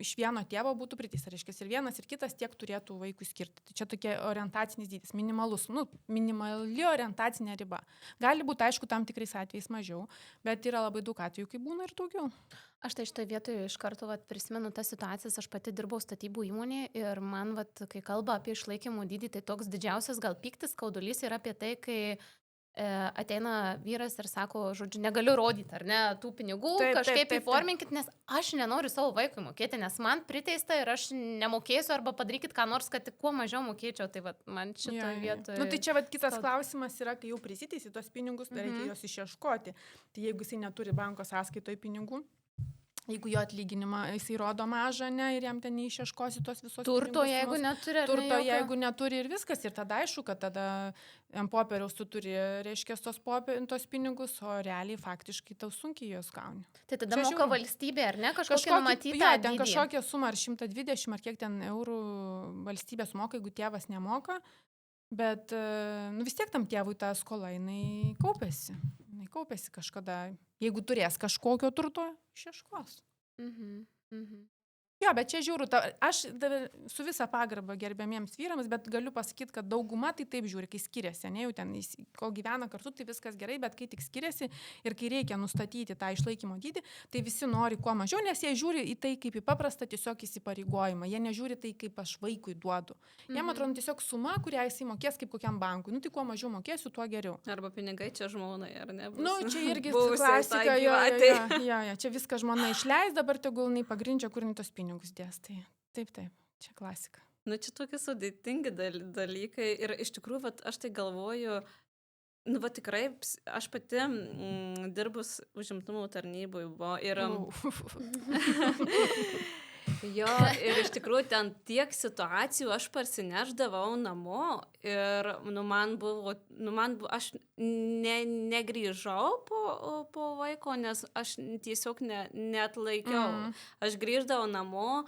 iš vieno tėvo būtų priteista, reiškia, ir vienas, ir kitas tiek turėtų vaikui skirti. Tai čia tokie orientacinis dydis, minimalus, minimali orientacinė riba. Gali būti, aišku, tam tikrais atvejais mažiau, bet yra labai daug atvejų, kai būna ir daugiau. Aš tai šitoje vietoje iš karto prisimenu tas situacijas, aš pati dirbau statybų įmonėje ir man, kai kalba apie išlaikymų dydį, tai toks didžiausias gal pyktis, skaudulys yra apie tai, kai ateina vyras ir sako, žodžiu, negaliu rodyti, ar ne, tų pinigų, kažkaip įforminkit, nes aš nenoriu savo vaikui mokėti, nes man priteista ir aš nemokėsiu arba padarykit ką nors, kad kuo mažiau mokėčiau, tai man šitoje vietoje. Tai čia kitas klausimas yra, kai jau prisiteisi tos pinigus, tai reikia juos išieškoti. Tai jeigu jisai neturi banko sąskaitoje pinigų, jeigu jo atlyginimą jisai rodo mažą, ne, ir jam ten neišieškosi tos visos turto, jeigu neturi. Turto, jeigu neturi ir viskas. Ir tada aišku, kad tada ant popieriaus tu turi, reiškia, tos pinigus, o realiai faktiškai tau sunkiai juos gauni. Tai tada moka valstybė, ar ne? Kažkokia numatyta ten kažkokia suma, ar 120, ar kiek ten eurų valstybės moka, jeigu tėvas nemoka. Bet vis tiek tam tėvui ta skola, jinai kaupėsi. Kaupėsi kažkada, jeigu turės kažkokio turto, išieškos. Jo, bet čia žiūriu, aš su visa pagarba gerbiamiems vyrams, bet galiu pasakyti, kad dauguma tai taip žiūri, kai skiriasi, ne jau ten, kol gyvena kartu, tai viskas gerai, bet kai tik skiriasi ir kai reikia nustatyti tą išlaikymo dydį, tai visi nori kuo mažiau, nes jie žiūri į tai kaip į paprastą tiesiog įsipareigojimą, jie nežiūri tai kaip aš vaikui duodu. Jiem atrodo tiesiog suma, kurią jisai mokės kaip kokiam bankui, tai kuo mažiau mokėsiu, tuo geriau. Arba pinigai čia žmonai, ar ne? Čia irgi klasika, jo, čia viską žmona išleis, dabar tegul jinai pagrindžia, kur jinai tos pinigus dės. Tai taip, čia klasika. Čia tokie sudėtingi dalykai ir iš tikrųjų, aš tai galvoju, tikrai, aš pati dirbus užimtumo tarnyboj buvo ir Jo, ir iš tikrųjų ten tiek situacijų aš parsineždavau namo ir, aš negrįžau po vaiko, nes aš tiesiog neatlaikiau. Aš grįždavau namo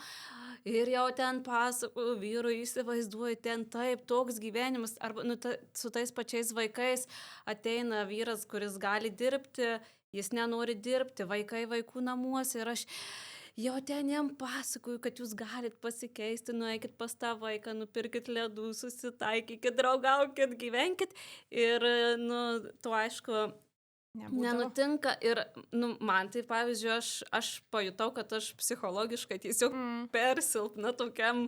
ir jau ten pasakoju vyrui, įsivaizduoju, ten taip, toks gyvenimas, arba su tais pačiais vaikais ateina vyras, kuris gali dirbti, jis nenori dirbti, vaikai vaikų namuose ir aš jau ten jam pasakoju, kad jūs galit pasikeisti, nueikit pas tą vaiką, nupirkit ledų, susitaikykit, draugaukit, gyvenkit ir, tu aišku, nenutinka ir man tai pavyzdžiui, aš pajutau, kad aš psichologiškai tiesiog persilpna tokiam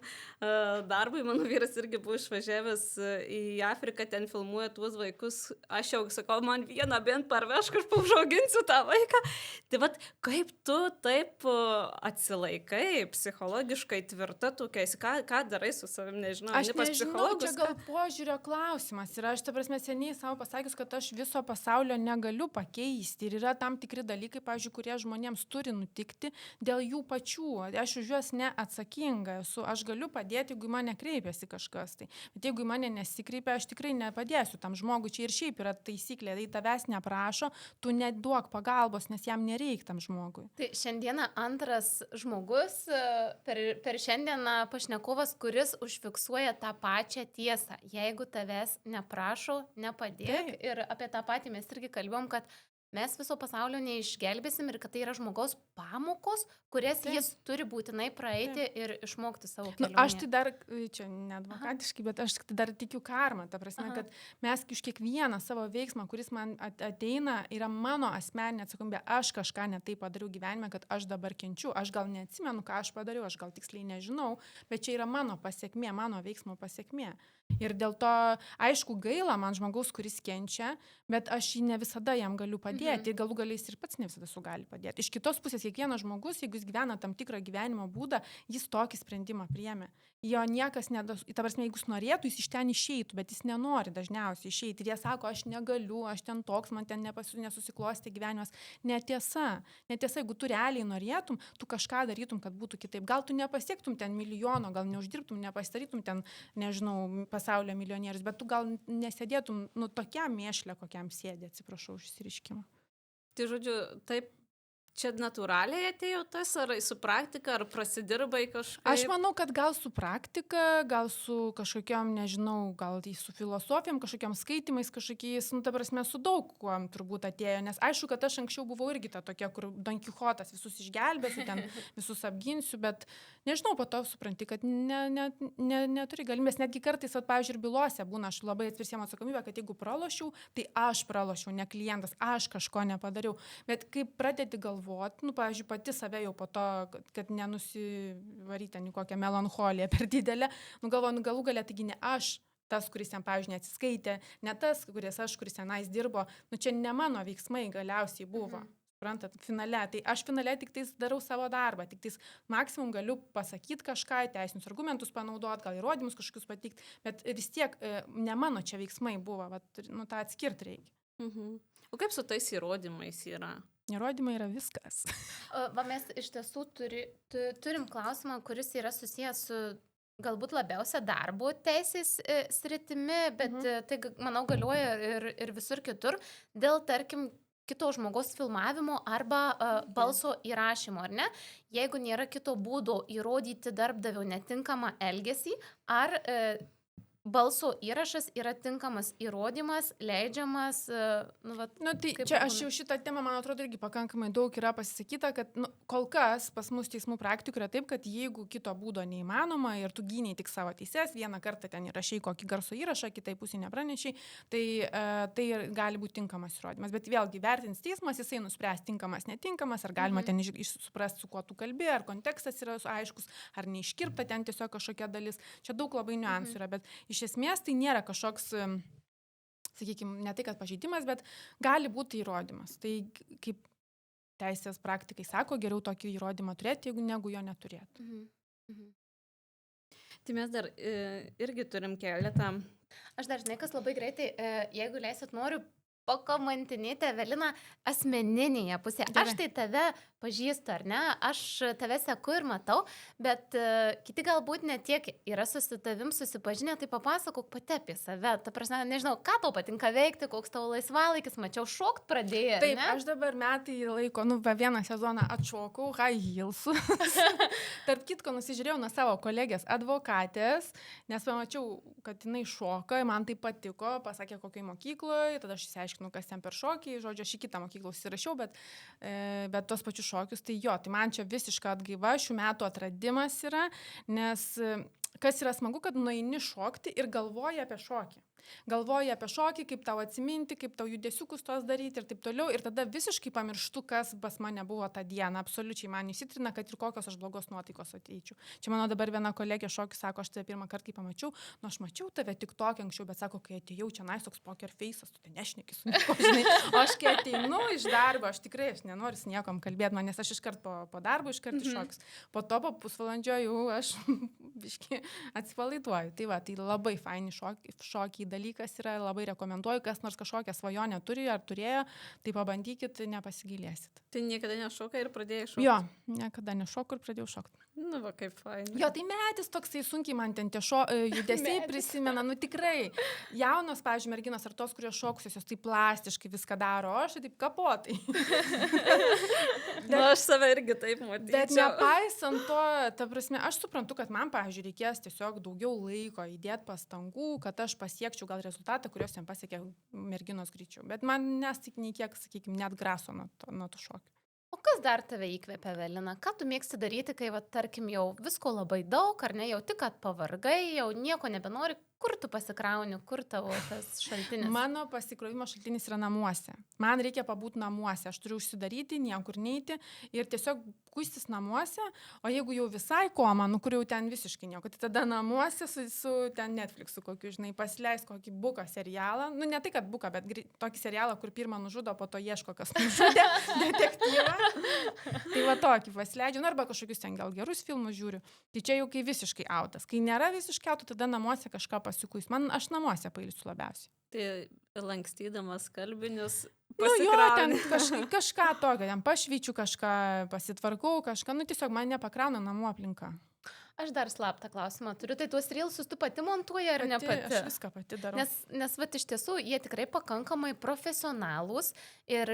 darbui. Mano vyras irgi buvo išvažiavęs į Afriką, ten filmuoja tuos vaikus. Aš jau sakau, man vieną bent parvežk, aš paužauginsiu tą vaiką. Tai vat, kaip tu taip atsilaikai, psichologiškai tvirta tokiais, ką darai su savim, nežinau. Aš nežinau, čia gal požiūrio klausimas. Ir aš, ta prasme, seniai savo pasakius, kad aš viso pasaulio negaliu pakeisti. Ir yra tam tikri dalykai, pavyzdžiui, kurie žmonėms turi nutikti dėl jų pačių. Aš už juos neatsakinga esu. Aš galiu padėti, jeigu į mane kreipiasi kažkas. Bet jeigu į mane nesikreipia, aš tikrai nepadėsiu tam žmogui. Čia ir šiaip yra taisyklė. Tai tavęs neprašo, tu neduok pagalbos, nes jam nereikia tam žmogui. Tai šiandieną antras žmogus, per šiandieną pašnekovas, kuris užfiksuoja tą pačią tiesą. Jeigu tavęs neprašo, nepadėk. Ir apie tą patį mes irgi kalbėjom, kad mes viso pasaulio neišgelbėsim ir kad tai yra žmogaus pamokos, kurias jis turi būtinai praeiti ir išmokti savo kelionėje. Aš tai dar, čia ne advokatiškai, bet aš tai dar tikiu karmą. Ta prasme, kad mes iš kiekvieną savo veiksmą, kuris man ateina, yra mano asmeninė atsakomybė. Aš kažką ne taip padariau gyvenime, kad aš dabar kenčiu. Aš gal neatsimenu, ką aš padariau, aš gal tiksliai nežinau, bet čia yra mano pasiekmė, mano veiksmo pasiekmė. Ir dėl to, aišku, gaila man žmogaus, kuris kenčia, bet aš jį ne visada jam galiu padėti. Ir galų galiais ir pats ne visada gali padėti. Iš kitos pusės, kiekvienas žmogus, jeigu jis gyvena tam tikrą gyvenimo būdą, jis tokį sprendimą priėmė. Jo niekas ta prasme, jeigu jis norėtų, jis iš ten išeitų, bet jis nenori dažniausiai išeiti. Ir jie sako, aš negaliu, aš ten toks, man ten nesusiklostė gyvenimas. Netiesa. Netiesa, jeigu tu realiai norėtum, tu kažką darytum, kad būtų kitaip. Gal tu nepasiektum ten milijono, gal neuždirbtum, nepasidarytum ten, nežinau, pasaulio milijonierius, bet tu gal nesėdėtum, tokiam mėšle, kokiam sėdė, atsiprašau už išsireiškimą. Tai žodžiu, taip, čia natūraliai atėjo tas, ar su praktika, ar prasidirbai kažkaip? Aš manau, kad gal su praktika, gal su kažkokiam, nežinau, gal su filosofijom, kažkokiam skaitimais, kažkokiais, ta prasme, su daug kuom turbūt atėjo. Nes aišku, kad aš anksčiau buvau irgi ta tokia, kur Don Kichotas visus išgelbėsiu, ten visus apginsiu, bet nežinau, po to supranti, kad neturi galimybės. Netgi kartais, pavyzdžiui, ir bylose būna, aš labai atsirsiemu atsakomybę, kad jeigu pralošiau, tai aš pralošiau, ne klientas, aš kažko nepadariau. Bet kai pradedi galvoti, pavyzdžiui, pati save jau po to, kad nenusivaryti į kokią melancholiją per didelę, galvoju, galų galę, taigi ne aš, tas, kuris ten, pavyzdžiui, neatsiskaitė, ne tas, kuris tenais dirbo, čia ne mano veiksmai galiausiai buvo. Suprantat, finale. Tai aš finale tik tais darau savo darbą, tik tais maksimum galiu pasakyti kažką, teisinius argumentus panaudoti, gal įrodymus kažkokius pateikti, bet vis tiek ne mano čia veiksmai buvo, tą atskirti reikia. O kaip su tais įrodymais yra? Įrodymai yra viskas. Mes iš tiesų turim klausimą, kuris yra susijęs su galbūt labiausia darbo teisės sritimi, bet tai, manau, galioja ir visur kitur, dėl, tarkim, kito žmogaus filmavimo arba balso įrašymo, ar ne? Jeigu nėra kito būdo įrodyti darbdavio netinkamą elgesį, ar balso įrašas yra tinkamas įrodymas, leidžiamas. Tai čia aš jau šitą temą, man atrodo, irgi pakankamai daug yra pasisakyta, kad kol kas pas mus teismų praktikų yra taip, kad jeigu kito būdo neįmanoma ir tu gyniai tik savo teises, vieną kartą ten įrašai kokį garso įrašą, kitai pusė nepranešiai, tai gali būti tinkamas įrodymas. Bet vėlgi vertins teismas, jisai nuspręs tinkamas, netinkamas, ar galima ten suprasti, su kuo tu kalbi, ar kontekstas yra aiškus, ar neiškirpta ten tiesiog kažkokia dalis. Čia daug labai niuansų yra, bet iš esmės tai nėra kažkoks, sakykime, ne tai, kad pažeidimas, bet gali būti įrodymas. Tai kaip teisės praktikai sako, geriau tokį įrodymą turėti, negu jo neturėti. Tai mes dar irgi turim keletą. Aš dar, žinai, kas labai greitai, jeigu leisit, noriu pakomentinėti, Evelina, asmeninėje pusėje. Gerai. Aš tai tave pažįstu, ar ne? Aš tave seku ir matau, bet kiti galbūt ne tiek yra su tavim susipažinę, tai papasakok pati apie save. Ta prasme, nežinau, ką tau patinka veikti, koks tavo laisvalaikis, mačiau, šokt pradėjai. Taip, aš dabar metai laiko, vieną sezoną atšokau, high heelsų. Tarp kitko, nusižiūrėjau nuo savo kolegės advokatės, nes pamačiau, kad jinai šoka, man tai patiko, pasakė kokiai mokykloje, tada aš išsiaiškinau, kas ten per šokį, žodžiu, aš į kitą mokyklą užsirašiau, bet tos pačius šokius, tai jo, tai man čia visiška atgaiva, šių metų atradimas yra, nes kas yra smagu, kad nueini šokti ir galvoji apie šokį. Galvoji apie šokį, kaip tau atsiminti, kaip tau judesiukus tos daryti ir taip toliau. Ir tada visiškai pamirštu, kas pas mane buvo tą dieną. Absoliučiai man įsitrina, kad ir kokios aš blogos nuotaikos ateičiau. Čia mano dabar viena kolegė šokį sako, aš tave pirmą kartą, kai pamačiau, aš mačiau tave tik tokį anksčiau, bet sako, kai atėjau čia toks poker face'as, tu ten nešneki su nieko, žinai. O aš kai ateinu iš darbo, aš tikrai nenoriu su niekom kalbėti, nes aš iškart po darbo iškart iššoks. Po to po pusvalandžio jau aš biški atsipalaiduoju. Tai va, tai labai faini šokiai dalykas yra, labai rekomenduoju, kas nors kažkokią svajonę turi ar turėjo, tai pabandykit, nepasigilėsit. Tai niekada nešokai ir pradėjai šokti? Jo, niekada nešokau ir pradėjau šokti. Nu, va, kaip fainai. Jo, tai metis toksai sunkiai man ten tie judesiai prisimena, tikrai. Jaunos, pavyzdžiui, merginos ar tos, kurie šokusios, jos taip plastiškai viską daro, o aš taip kapotai. Aš save irgi taip matyčiau. Bet nepaisant to, ta prasme, aš suprantu, kad man, pavyzdžiui, reikės tiesiog daugiau laiko įdėti pastangų, kad aš pasiekčiau gal rezultatą, kurios jam pasiekė merginos greičiau. Bet man nesik nei kiek, sakykime, net graso nuo tų šokių. O kas dar tave įkvėpia, Evelina? Ką tu mėgsti daryti, kai, tarkim, jau visko labai daug, ar ne, jau tik, kad pavargai, jau nieko nebenori, kur tu pasikrauni, kur tavo tas šaltinis? Mano pasikrovimo šaltinis yra namuose. Man reikia pabūti namuose, aš turiu užsidaryti, niekur neiti ir tiesiog kuistis namuose, o jeigu jau visai koma, kur jau ten visiškai nieko, tai tada namuose su ten Netflixu kokiu, žinai, pasileis kokį buką serialą, ne tai, kad buką, bet tokį serialą, kur pirmą nužudo, po to ieško, kas nužudė, detektyvą. Tai va tokį pasileidžiu, arba kažkokius ten gal gerus filmus žiūriu. Tai čia jau kai visiškai autas. Kai nėra visiškai autas, tada namuose kažką pasikuis. Aš namuose pailsiu labiausiai. Tai lankstydamas kalbinius pasikrauni. Jo, ten kažką tokio, ten pašvyčiu kažką, pasitvarkau kažką, tiesiog man nepakrauna namų aplinka. Aš dar slaptą klausimą turiu, tai tuos reelsus tu pati montuoji ar ne pati? Aš viską pati darau. Nes iš tiesų, jie tikrai pakankamai profesionalūs ir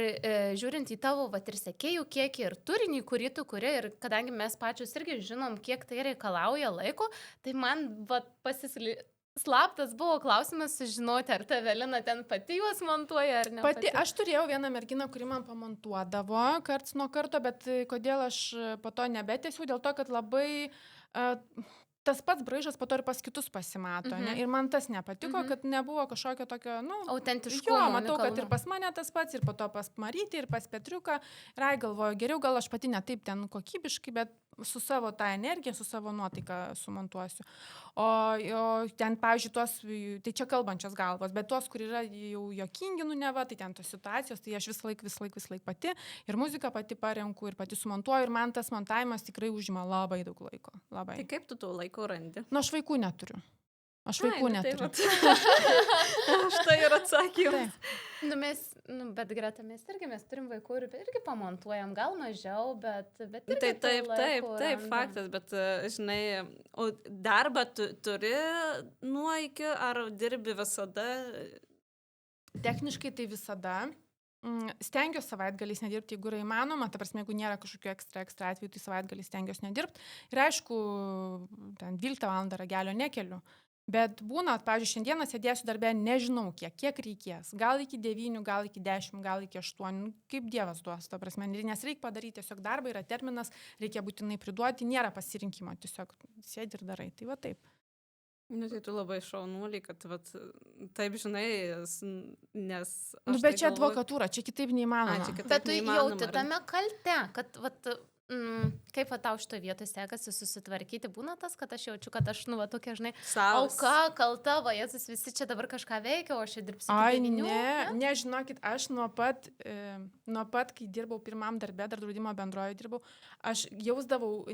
žiūrint į tavo ir sekėjų kiekį ir turinį, kurį tu kuri, ir kadangi mes pačios irgi žinom, kiek tai reikalauja laiko, tai man slaptas buvo klausimas sužinoti, ar ta Evelina ten pati juos montuoja ar ne pati. Aš turėjau vieną merginą, kuri man pamontuodavo karts nuo karto, bet kodėl aš po to nebetęsiau, dėl to, kad labai tas pats braižas po to ir pas kitus pasimato, ne? Ir man tas nepatiko, kad nebuvo kažkokio tokio, autentiškumo. Jo, matau, kad ir pas mane tas pats, ir po to pas Marytį, ir pas Petriuką. Ir galvoju, geriau gal aš pati ne taip ten kokybiškai, bet su savo tą energiją, su savo nuotaiką sumontuosiu. O ten, pavyzdžiui, tai čia kalbančios galvos, bet tos, kur yra jau juokingi, neva, tai ten tos situacijos, tai aš vis laik pati ir muziką pati parenku ir pati sumontuoju ir man tas montavimas tikrai užima labai daug laiko. Labai. Tai kaip tu to laiko randi? Aš vaikų neturiu. Neturiu. Štai ir atsakymas. Bet greta mes turim vaikų ir irgi pamontuojam, gal mažiau, bet irgi taip, faktas, bet, žinai, o darbą turi nuo iki, ar dirbi visada? Techniškai tai visada. Stengiuosi savaitgaliais nedirbti, jeigu yra įmanoma, ta prasme, jeigu nėra kažkokių ekstra atvejų, tai savaitgaliais stengiuosi nedirbti. Ir aišku, ten 12 valandą ragelio nekeliu. Bet būna, pavyzdžiui, šiandieną sėdėsiu darbę, nežinau kiek reikės. Gal iki 9, gal iki 10, gal iki 8, kaip Dievas duos, ta prasme. Nes reikia padaryti tiesiog darbą, yra terminas, reikia būtinai priduoti, nėra pasirinkimo, tiesiog sėdi ir darai. Tai va taip. Tai tu labai šaunuoliai, kad taip, žinai, nes... Bet čia advokatūra, čia kitaip neįmanoma. Bet tu jauti tame kalte, kad Kaip va tau šitoje vietoje sekasi susitvarkyti? Būna tas, kad aš jaučiu, kad aš, tokia, žinai, Savas. auka, kalta, va, Jėzus, visi čia dabar kažką veikia, o aš čia dirbsiu. Ai, ne, žinokit, aš nuo pat, kai dirbau pirmam darbė, dar draudimo bendroje dirbau, aš jausdavaus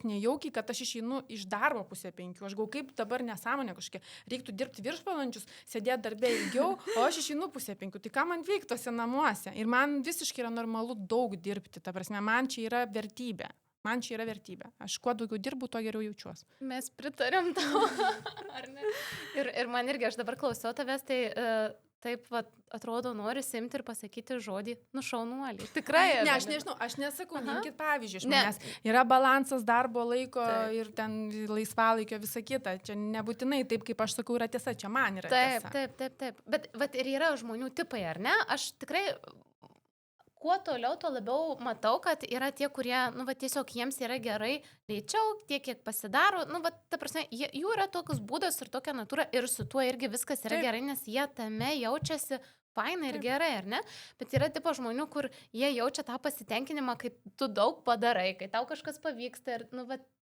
nejaukiai, kad aš išeinu iš darbo 4:30. Aš gau kaip dabar nesąmonė kažkokia. Reiktų dirbti viršvalandžius, sėdėti darbė ilgiau, o aš išeinu 4:30. Tai ką man veikti tose namuose? Ir man visiškai yra normalu daug dirbti, ta prasme, man čia yra vertybė. Aš kuo daugiau dirbu, tuo geriau jaučiuosi. Mes pritarėm tau, ar ne? Ir man irgi, aš dabar klausiau tavęs, tai taip va, atrodo, nori simti ir pasakyti žodį, šaunuolį. Tikrai. Ne, aš nežinau, aš nesakau, imkit pavyzdžiui, nes yra balansas darbo laiko ir ten laisvalaikio visa kita. Čia nebūtinai taip, kaip aš sakau, yra tiesa, čia man yra tiesa. Taip. Bet vat, ir yra žmonių tipai, ar ne? Aš tikrai... Kuo toliau, tuo labiau matau, kad yra tie, kurie, tiesiog jiems yra gerai lėčiau, tiek, kiek pasidaro, ta prasme, jų yra tokius būdas ir tokia natūra ir su tuo irgi viskas yra gerai, nes jie tame jaučiasi fainai ir gerai, ar ne? Bet yra tipo žmonių, kur jie jaučia tą pasitenkinimą, kai tu daug padarai, kai tau kažkas pavyksta ir,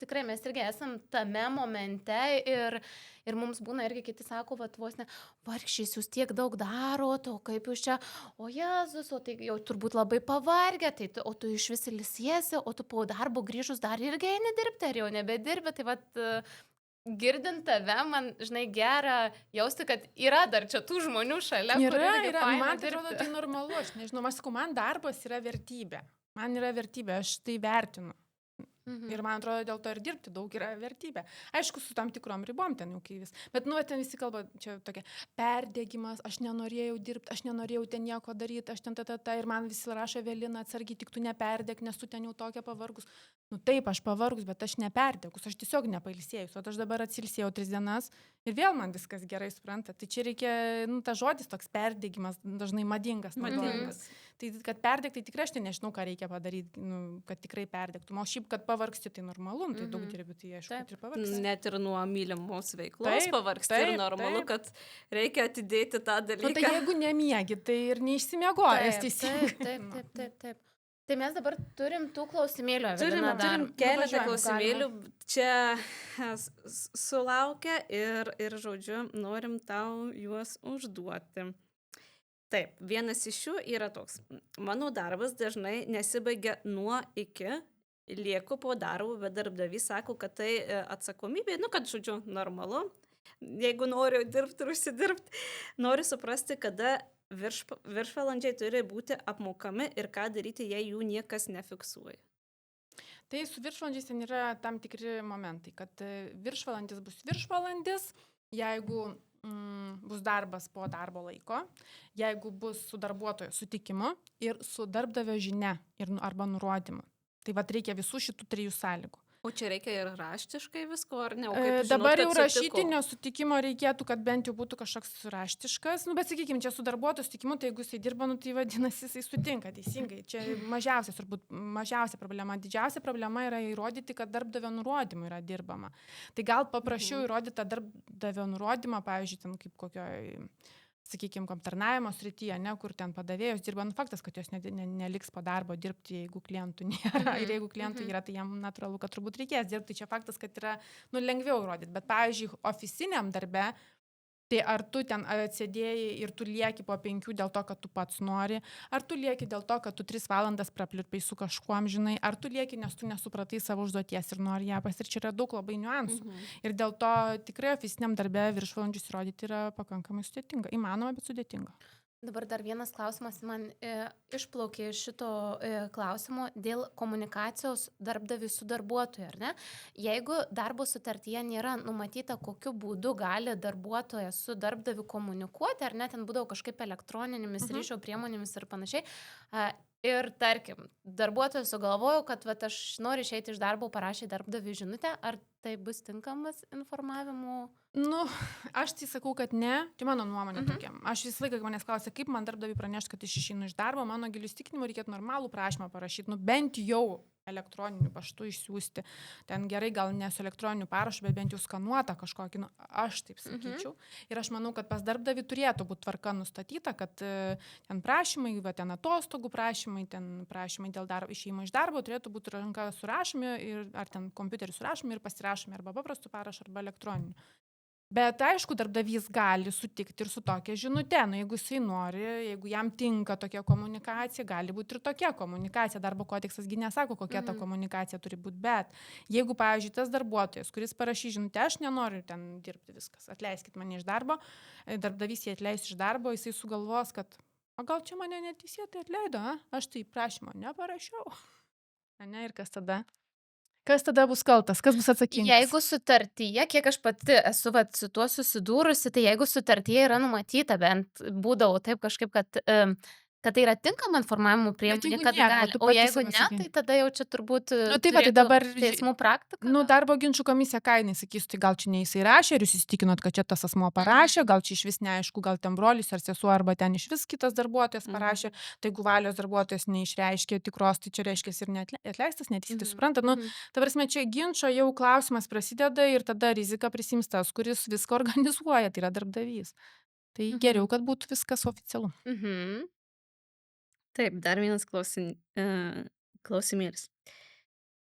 tikrai mes irgi esam tame momente ir mums būna irgi kiti sako, vos ne, vargšys, jūs tiek daug darot, o kaip jūs čia, o Jėzus, o tai jau turbūt labai pavargę, tai o tu iš vis ilsiesi, o tu po darbo grįžus dar irgi eini dirbti, ar jau nebedirbi, tai girdint tave, man, žinai, gera jausti, kad yra dar čia tų žmonių šalia. Yra, man atrodo, tai normalu, aš nežinau, aš sakau, man darbas yra vertybė. Aš tai vertinu. Ir man atrodo, dėl to ir dirbti daug yra vertybė. Aišku, su tam tikrom ribom ten jau kai vis. Bet, ten visi kalba, čia tokia perdėgymas, aš nenorėjau dirbti, aš nenorėjau ten nieko daryti, aš ten ir man visi rašo, Evelina, atsargiai, tik tu neperdėk, nes tu ten jau tokia pavargus. Taip, aš pavargus, bet aš neperdėkus, aš tiesiog nepailsėjus, o aš dabar atsilsėjau 3 dienas ir vėl man viskas gerai supranta. Tai čia reikia, ta žodis toks perdėgymas, dažnai madingas. Tai, kad perdėk, tai tikrai aš nežinau, ką reikia padaryti, kad tikrai perdėktum. O šiaip, kad pavargsti, tai normalu, tai daug dirbi, tai aišku, kad ir pavargsti. Net ir nuo mylimos veiklos pavargsti ir normalu, kad reikia atidėti tą dalyką. Tai jeigu nemiegi, tai ir neišsimiegojęs teisingai. Taip. Tai mes dabar turim tų klausimėlių. Turim keletą klausimėlių. Čia sulaukia ir, žodžiu, norim tau juos užduoti. Taip, vienas iš jų yra toks. Mano darbas dažnai nesibaigia nuo iki, lieku po darbo, bet darbdavys sako, kad tai atsakomybė, kad, žodžiu, normalu. Jeigu noriu dirbti ir užsidirbti, noriu suprasti, kada viršvalandžiai turi būti apmokami ir ką daryti, jei jų niekas nefiksuoja. Tai su viršvalandžiais ten yra tam tikri momentai, kad viršvalandis bus viršvalandis, jeigu bus darbas po darbo laiko, jeigu bus su darbuotojo sutikimu ir su darbdavio žinia arba nurodymu. Tai reikia visų šitų 3 sąlygų. O čia reikia ir raštiškai visko, ar ne? Dabar jau rašytinio sutikimo reikėtų, kad bent jau būtų kažkoks raštiškas. Bet sakykime, čia su darbuotojo sutikimu, tai jeigu jisai dirba, tai vadinasi, jisai sutinka teisingai. Čia mažiausia problema. Didžiausia problema yra įrodyti, kad darbdavio nurodymu yra dirbama. Tai gal paprašiau įrodyti tą darbdavio nurodymą, pavyzdžiui, ten kaip kokioj, sakykime, aptarnavimo srityje, kur ten padavėjos dirba, faktas, kad jos neliks po darbo dirbti, jeigu klientų nėra. Ir jeigu klientų yra, tai jam natūralu, kad turbūt reikės dirbti. Tai čia faktas, kad yra lengviau įrodyti. Bet, pavyzdžiui, oficiniam darbe, tai ar tu ten atsėdėjai ir tu lieki po 5 dėl to, kad tu pats nori, ar tu lieki dėl to, kad tu 3 valandas prapliurpai su kažkuom, žinai, ar tu lieki, nes tu nesupratai savo užduoties ir nori ją pasirinkti. Čia yra daug labai niuansų. Ir dėl to tikrai oficiniam darbe viršvalandžius įrodyti yra pakankamai sudėtinga. Įmanoma, bet sudėtinga. Dabar dar vienas klausimas man išplaukė iš šito klausimo dėl komunikacijos darbdaviui su darbuotoju, ar ne? Jeigu darbo sutartyje nėra numatyta, kokiu būdu gali darbuotojas su darbdaviu komunikuoti, ar ne, ten būdavo kažkaip elektroninėmis ryšio priemonėmis ir panašiai. Ir tarkim, darbuotojas sugalvojo, kad aš noriu išeiti iš darbo, parašė darbdaviui žinutę, ar tai bus tinkamas informavimu? Aš tai sakau, kad ne. Tai mano nuomonė tokia. Aš visą laiką, kai manęs klausia, kaip man darbdaviui pranešti, kad aš išeinu iš darbo, mano giliu įsitikinimu reikėtų normalų prašymą parašyti, bent jau elektroniniu paštu išsiųsti. Ten gerai gal ne su elektroniniu parašu, bet bent jau skanuotą kažkokį, aš taip sakyčiau. Ir aš manau, kad pas darbdavį turėtų būti tvarka nustatyta, kad ten prašymai, ten atostogų prašymai, ten prašymai dėl išėjimo iš darbo turėtų būti ranka surašomi, ar ten kompiuteriu surašomi ir pasirašomi arba paprastu parašu, arba elektroniniu. Bet aišku, darbdavys gali sutikti ir su tokia žinute, jeigu jisai nori, jeigu jam tinka tokia komunikacija, gali būti ir tokia komunikacija. Darbo kodeksasgi nesako, kokia ta komunikacija turi būti, bet jeigu, pavyzdžiui, tas darbuotojas, kuris parašys žinutę, aš nenoriu ten dirbti, viskas, atleiskit mane iš darbo, darbdavys jį atleis iš darbo, jisai sugalvos, kad o gal čia mane neteisėtai atleido, aš tai prašymo neparašiau. Ne, ir kas tada? Kas tada bus kaltas? Kas bus atsakingas? Jeigu sutartyje, kiek aš pati esu su tuo susidūrusi, tai jeigu sutartyje yra numatyta, bent būdavo taip kažkaip, kad tai yra tinkama informavimo priemonė, jeigu kad nėra, gali. tu O pati jeigu sau ne, sakai. tai tada jau čia turbūt tai va, tai dabar teismų praktika. Darbo ginčų komisija kainai sakys, tai gal čia ne jisai rašė, ir jūs įsitikinot, kad čia tas asmo parašė, gal čia iš vis neaišku, gal ten brolis ar sesuo, arba ten iš vis kitas darbuotojas parašė, tai jeigu valios darbuotojas neišreiškė tikros, tai čia reiškia ir neatleistas, neteisėtai suprantat. Ta prasme, čia ginčio jau klausimas prasideda ir tada riziką prisiims tas, kuris viską organizuoja, tai yra darbdavys. Tai geriau, kad būtų viskas oficialu. Taip, dar vienas klausimėlis.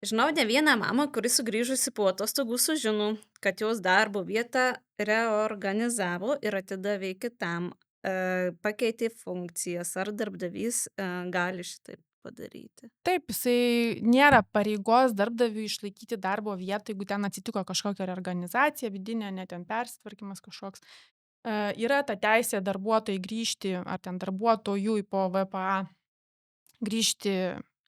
Žinau ne vieną mamą, kuri sugrįžusi po atostogų sužino, kad jos darbo vietą reorganizavo ir atidavė kitam, pakeitė funkcijas. Ar darbdavys gali šitaip padaryti? Taip, jisai nėra pareigos darbdaviui išlaikyti darbo vietą, jeigu ten atsitiko kažkokia reorganizacija, vidinė, net ten persitvarkymas kažkoks. Yra ta teisė darbuotojai grįžti, ar ten darbuotojų po VPA grįžti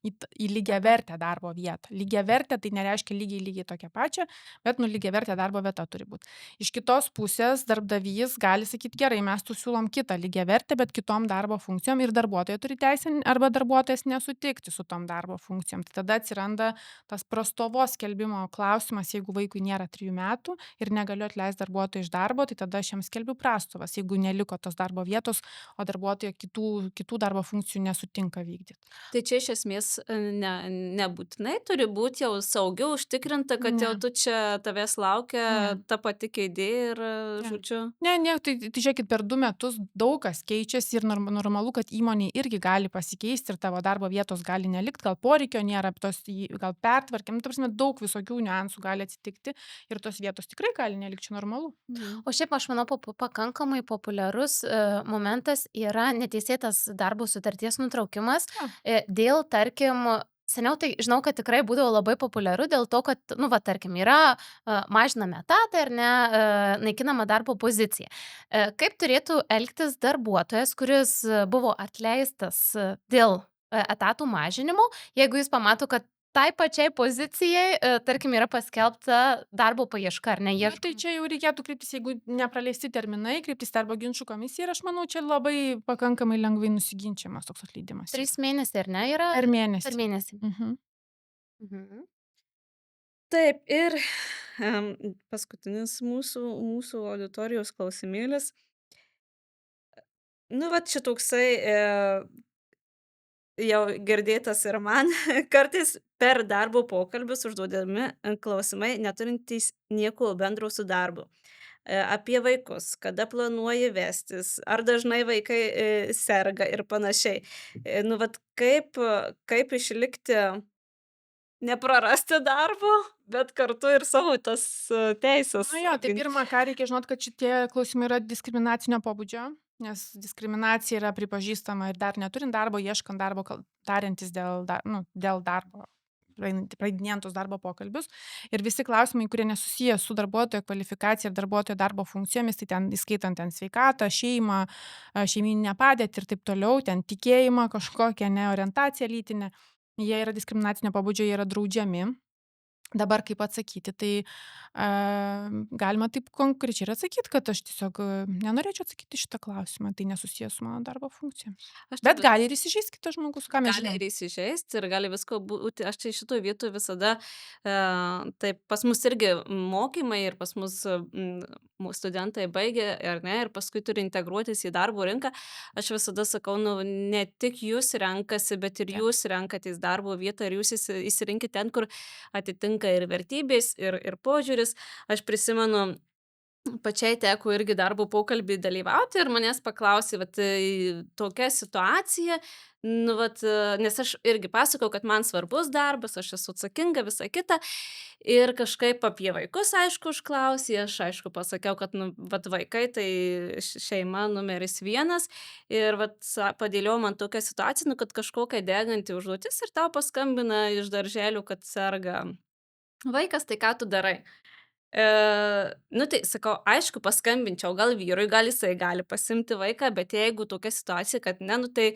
į lygiavertę darbo vietą. Lygiavertė tai nereiškia lygiai tokią pačią, bet lygiavertė darbo vieta turi būti. Iš kitos pusės darbdavys gali sakyti, gerai, mes tu siūlom kitą lygiavertę, bet kitom darbo funkcijom ir darbuotojai turi teisę arba darbuotojas nesutikti su tom darbo funkcijom. Tai tada atsiranda tas prastovos skelbimo klausimas, jeigu vaikui nėra 3 metų ir negaliu atleisti darbuotoją iš darbo, tai tada aš jam skelbiu prastovas, jeigu neliko tos darbo vietos, o darbuotojo kitų darbo funkcijų nesutinka vykdyti. Tai čia iš esmės nebūtinai turi būti jau saugiau užtikrinta, kad jau tu čia tavęs laukia ta pati kėdė ir, žodžiu. Ne, tai žiūrėkit, per 2 metus daug kas keičiasi ir normalu, kad įmonė irgi gali pasikeisti ir tavo darbo vietos gali nelikti, gal poreikio nėra, gal pertvarkėm, ta prasme, daug visokių niuansų gali atsitikti ir tos vietos tikrai gali nelikti, čia normalu. O šiaip aš manau, pakankamai populiarus momentas yra neteisėtas darbo sutarties nutraukimas dėl, tarkim, seniau tai žinau, kad tikrai būdavo labai populiaru dėl to, kad, tarkim, yra mažinami etatai ar ne, naikinama darbo pozicija. Kaip turėtų elgtis darbuotojas, kuris buvo atleistas dėl etatų mažinimo, jeigu jis pamato, kad tai pačiai pozicijai, tarkim, yra paskelbta darbo paieška, ar ne? Tai čia jau reikėtų kreiptis, jeigu nepraleisti terminai, kreiptis darbo ginčų komisiją ir aš manau, čia labai pakankamai lengvai nusiginčiamas toks atleidimas. 3 mėnesiai, ar ne, yra? Per mėnesį. Per mėnesį. Taip, ir paskutinis mūsų auditorijos klausimėlis. Šitoksai jau girdėtas ir man, kartais per darbo pokalbius užduodami klausimai neturintys nieko bendro su darbu. Apie vaikus, kada planuoji vestis, ar dažnai vaikai serga ir panašiai. Kaip išlikti, neprarasti darbo, bet kartu ir savo tas teisės. Tai pirma, ką reikia žinoti, kad šitie klausimai yra diskriminacinio pobūdžio. Nes diskriminacija yra pripažįstama ir dar neturint darbo, ieškant darbo, tariantis dėl darbo, praeidinėjant tos darbo pokalbius. Ir visi klausimai, kurie nesusiję su darbuotojo kvalifikacija ir darbuotojo darbo funkcijomis, tai ten įskaitant ten sveikatą, šeimą, šeimyninę padėtį ir taip toliau, ten tikėjimą kažkokią, orientaciją lytinę, jie yra diskriminacinio pobūdžio, jie yra draudžiami. Dabar kaip atsakyti, tai galima taip konkrečiai ir atsakyti, kad aš tiesiog nenorėčiau atsakyti į šitą klausimą, tai nesusijęs su mano darbo funkcija. Aš Bet taip gali ir įsižeist kitas žmogus, ką mes gali žinom. ir įsižeisti ir gali visko būti. Aš čia šitoj vietoj visada, taip pas mus irgi mokymai ir pas mus studentai baigia, ar ne, ir paskui turi integruotis į darbo rinką. Aš visada sakau, nu, ne tik jūs renkasi, bet ir Taip. jūs renkatės darbo vietą ir jūs įsirinkit ten, kur atitinka ir vertybės, ir požiūris. Aš prisimenu, pačiai teko irgi darbo pokalbį dalyvauti ir manęs paklausė, vat, tokia situacija, nu, vat, nes aš irgi pasakojau, kad man svarbus darbas, aš esu atsakinga, visa kita. Ir kažkaip apie vaikus, aišku, užklausė, aš, aišku, pasakiau, kad, nu, vat, vaikai tai šeima numeris vienas. Ir vat, padėliau man tokią situaciją, nu, kad kažkokia deganti užduotis ir tau paskambina iš darželių, kad serga vaikas, tai ką tu darai? Nu tai sakau, aišku, paskambinčiau gal vyrui, gal jisai gali pasiimti vaiką, bet jeigu tokia situacija, kad ne, nu tai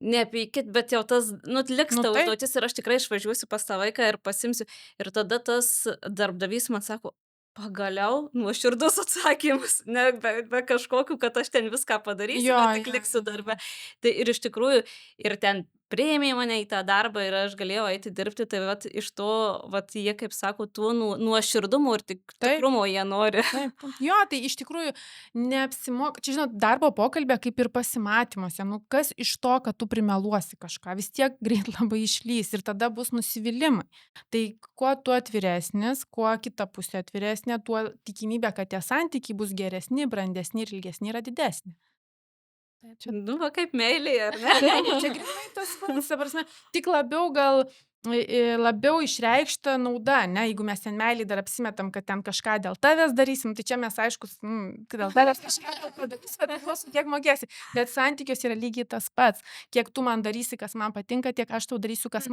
nepykit, bet jau tas, nu, liks Nu ta taip, užduotis ir aš tikrai išvažiuosiu pas tą vaiką ir pasimsiu. Ir tada tas darbdavys man sako, pagaliau nuoširdus atsakymas, ne be kažkokių, kad aš ten viską padarysiu, jo, bet tik jo, liksiu jo. darbe. Tai ir iš tikrųjų, ir ten priėmė mane į tą darbą ir aš galėjau eiti dirbti, tai vat iš to, vat jie, kaip sako, tuo nuoširdumo ir Taip. tikrumo jie nori. Taip, taip. Jo, tai iš tikrųjų čia, žinot, darbo pokalbė kaip ir pasimatymuose. Nu, kas iš to, kad tu primeluosi kažką, vis tiek greit labai išlys ir tada bus nusivylimai. Tai kuo tu atviresnis, kuo kita pusė atviresnė, tuo tikimybė, kad tie santykiai bus geresni, brandesni ir ilgesni yra didesnė. Čia Nu, va kaip meilėje, ar ne? taip, čia grynai tas pats, ta prasme, tik labiau gal labiau išreikšta nauda, ne, jeigu mes ten meiliai dar apsimetam, kad ten kažką dėl tavęs darysim, tai čia mes aiškus, kad dėl tavęs kažką padarysim, bet priklauso, kiek mokėsi. Bet santykiuose yra lygiai tas pats. Kiek tu man darysi, kas man patinka, tiek aš tau darysiu, kas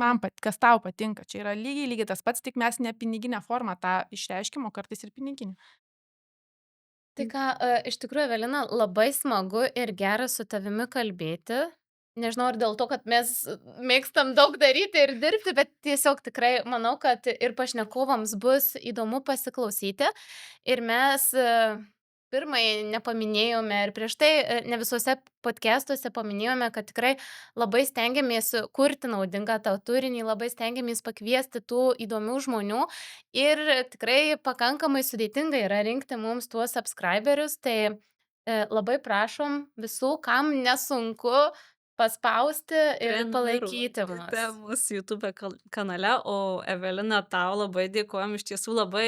tau patinka. Čia yra lygiai tas pats, tik mes ne piniginę formą tą išreiškim, o kartais ir piniginę. Tai ką, iš tikrųjų, Evelina, labai smagu ir gera su tavimi kalbėti. Nežinau, ar dėl to, kad mes mėgstam daug daryti ir dirbti, bet tiesiog tikrai manau, kad ir pašnekovams bus įdomu pasiklausyti. Ir mes pirmai nepaminėjome ir prieš tai ne visuose podcastuose paminėjome, kad tikrai labai stengiamės kurti naudingą tą turinį, labai stengiamės pakviesti tų įdomių žmonių ir tikrai pakankamai sudėtinga yra rinkti mums tuos subscriberius, tai labai prašom visų, kam nesunku paspausti ir palaikyti Prenumeruokite mus. mūsų YouTube kanale, o Evelina, tau labai dėkojom, iš tiesų labai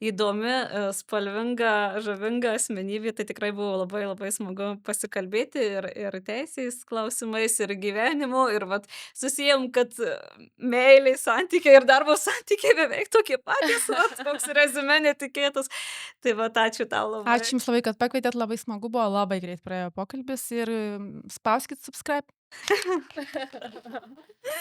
įdomi, spalvinga, žavinga asmenybė, tai tikrai buvo labai labai smagu pasikalbėti ir teisės klausimais, ir gyvenimu, ir vat susijom, kad meiliai santykiai ir darbo santykiai beveik tokie patys, vat, toks rezume netikėtas. Tai vat ačiū tau labai. Ačiū Jums labai, kad pakvietėt, labai smagu buvo, labai greit praėjo pokalbis ir spauskit subscribe.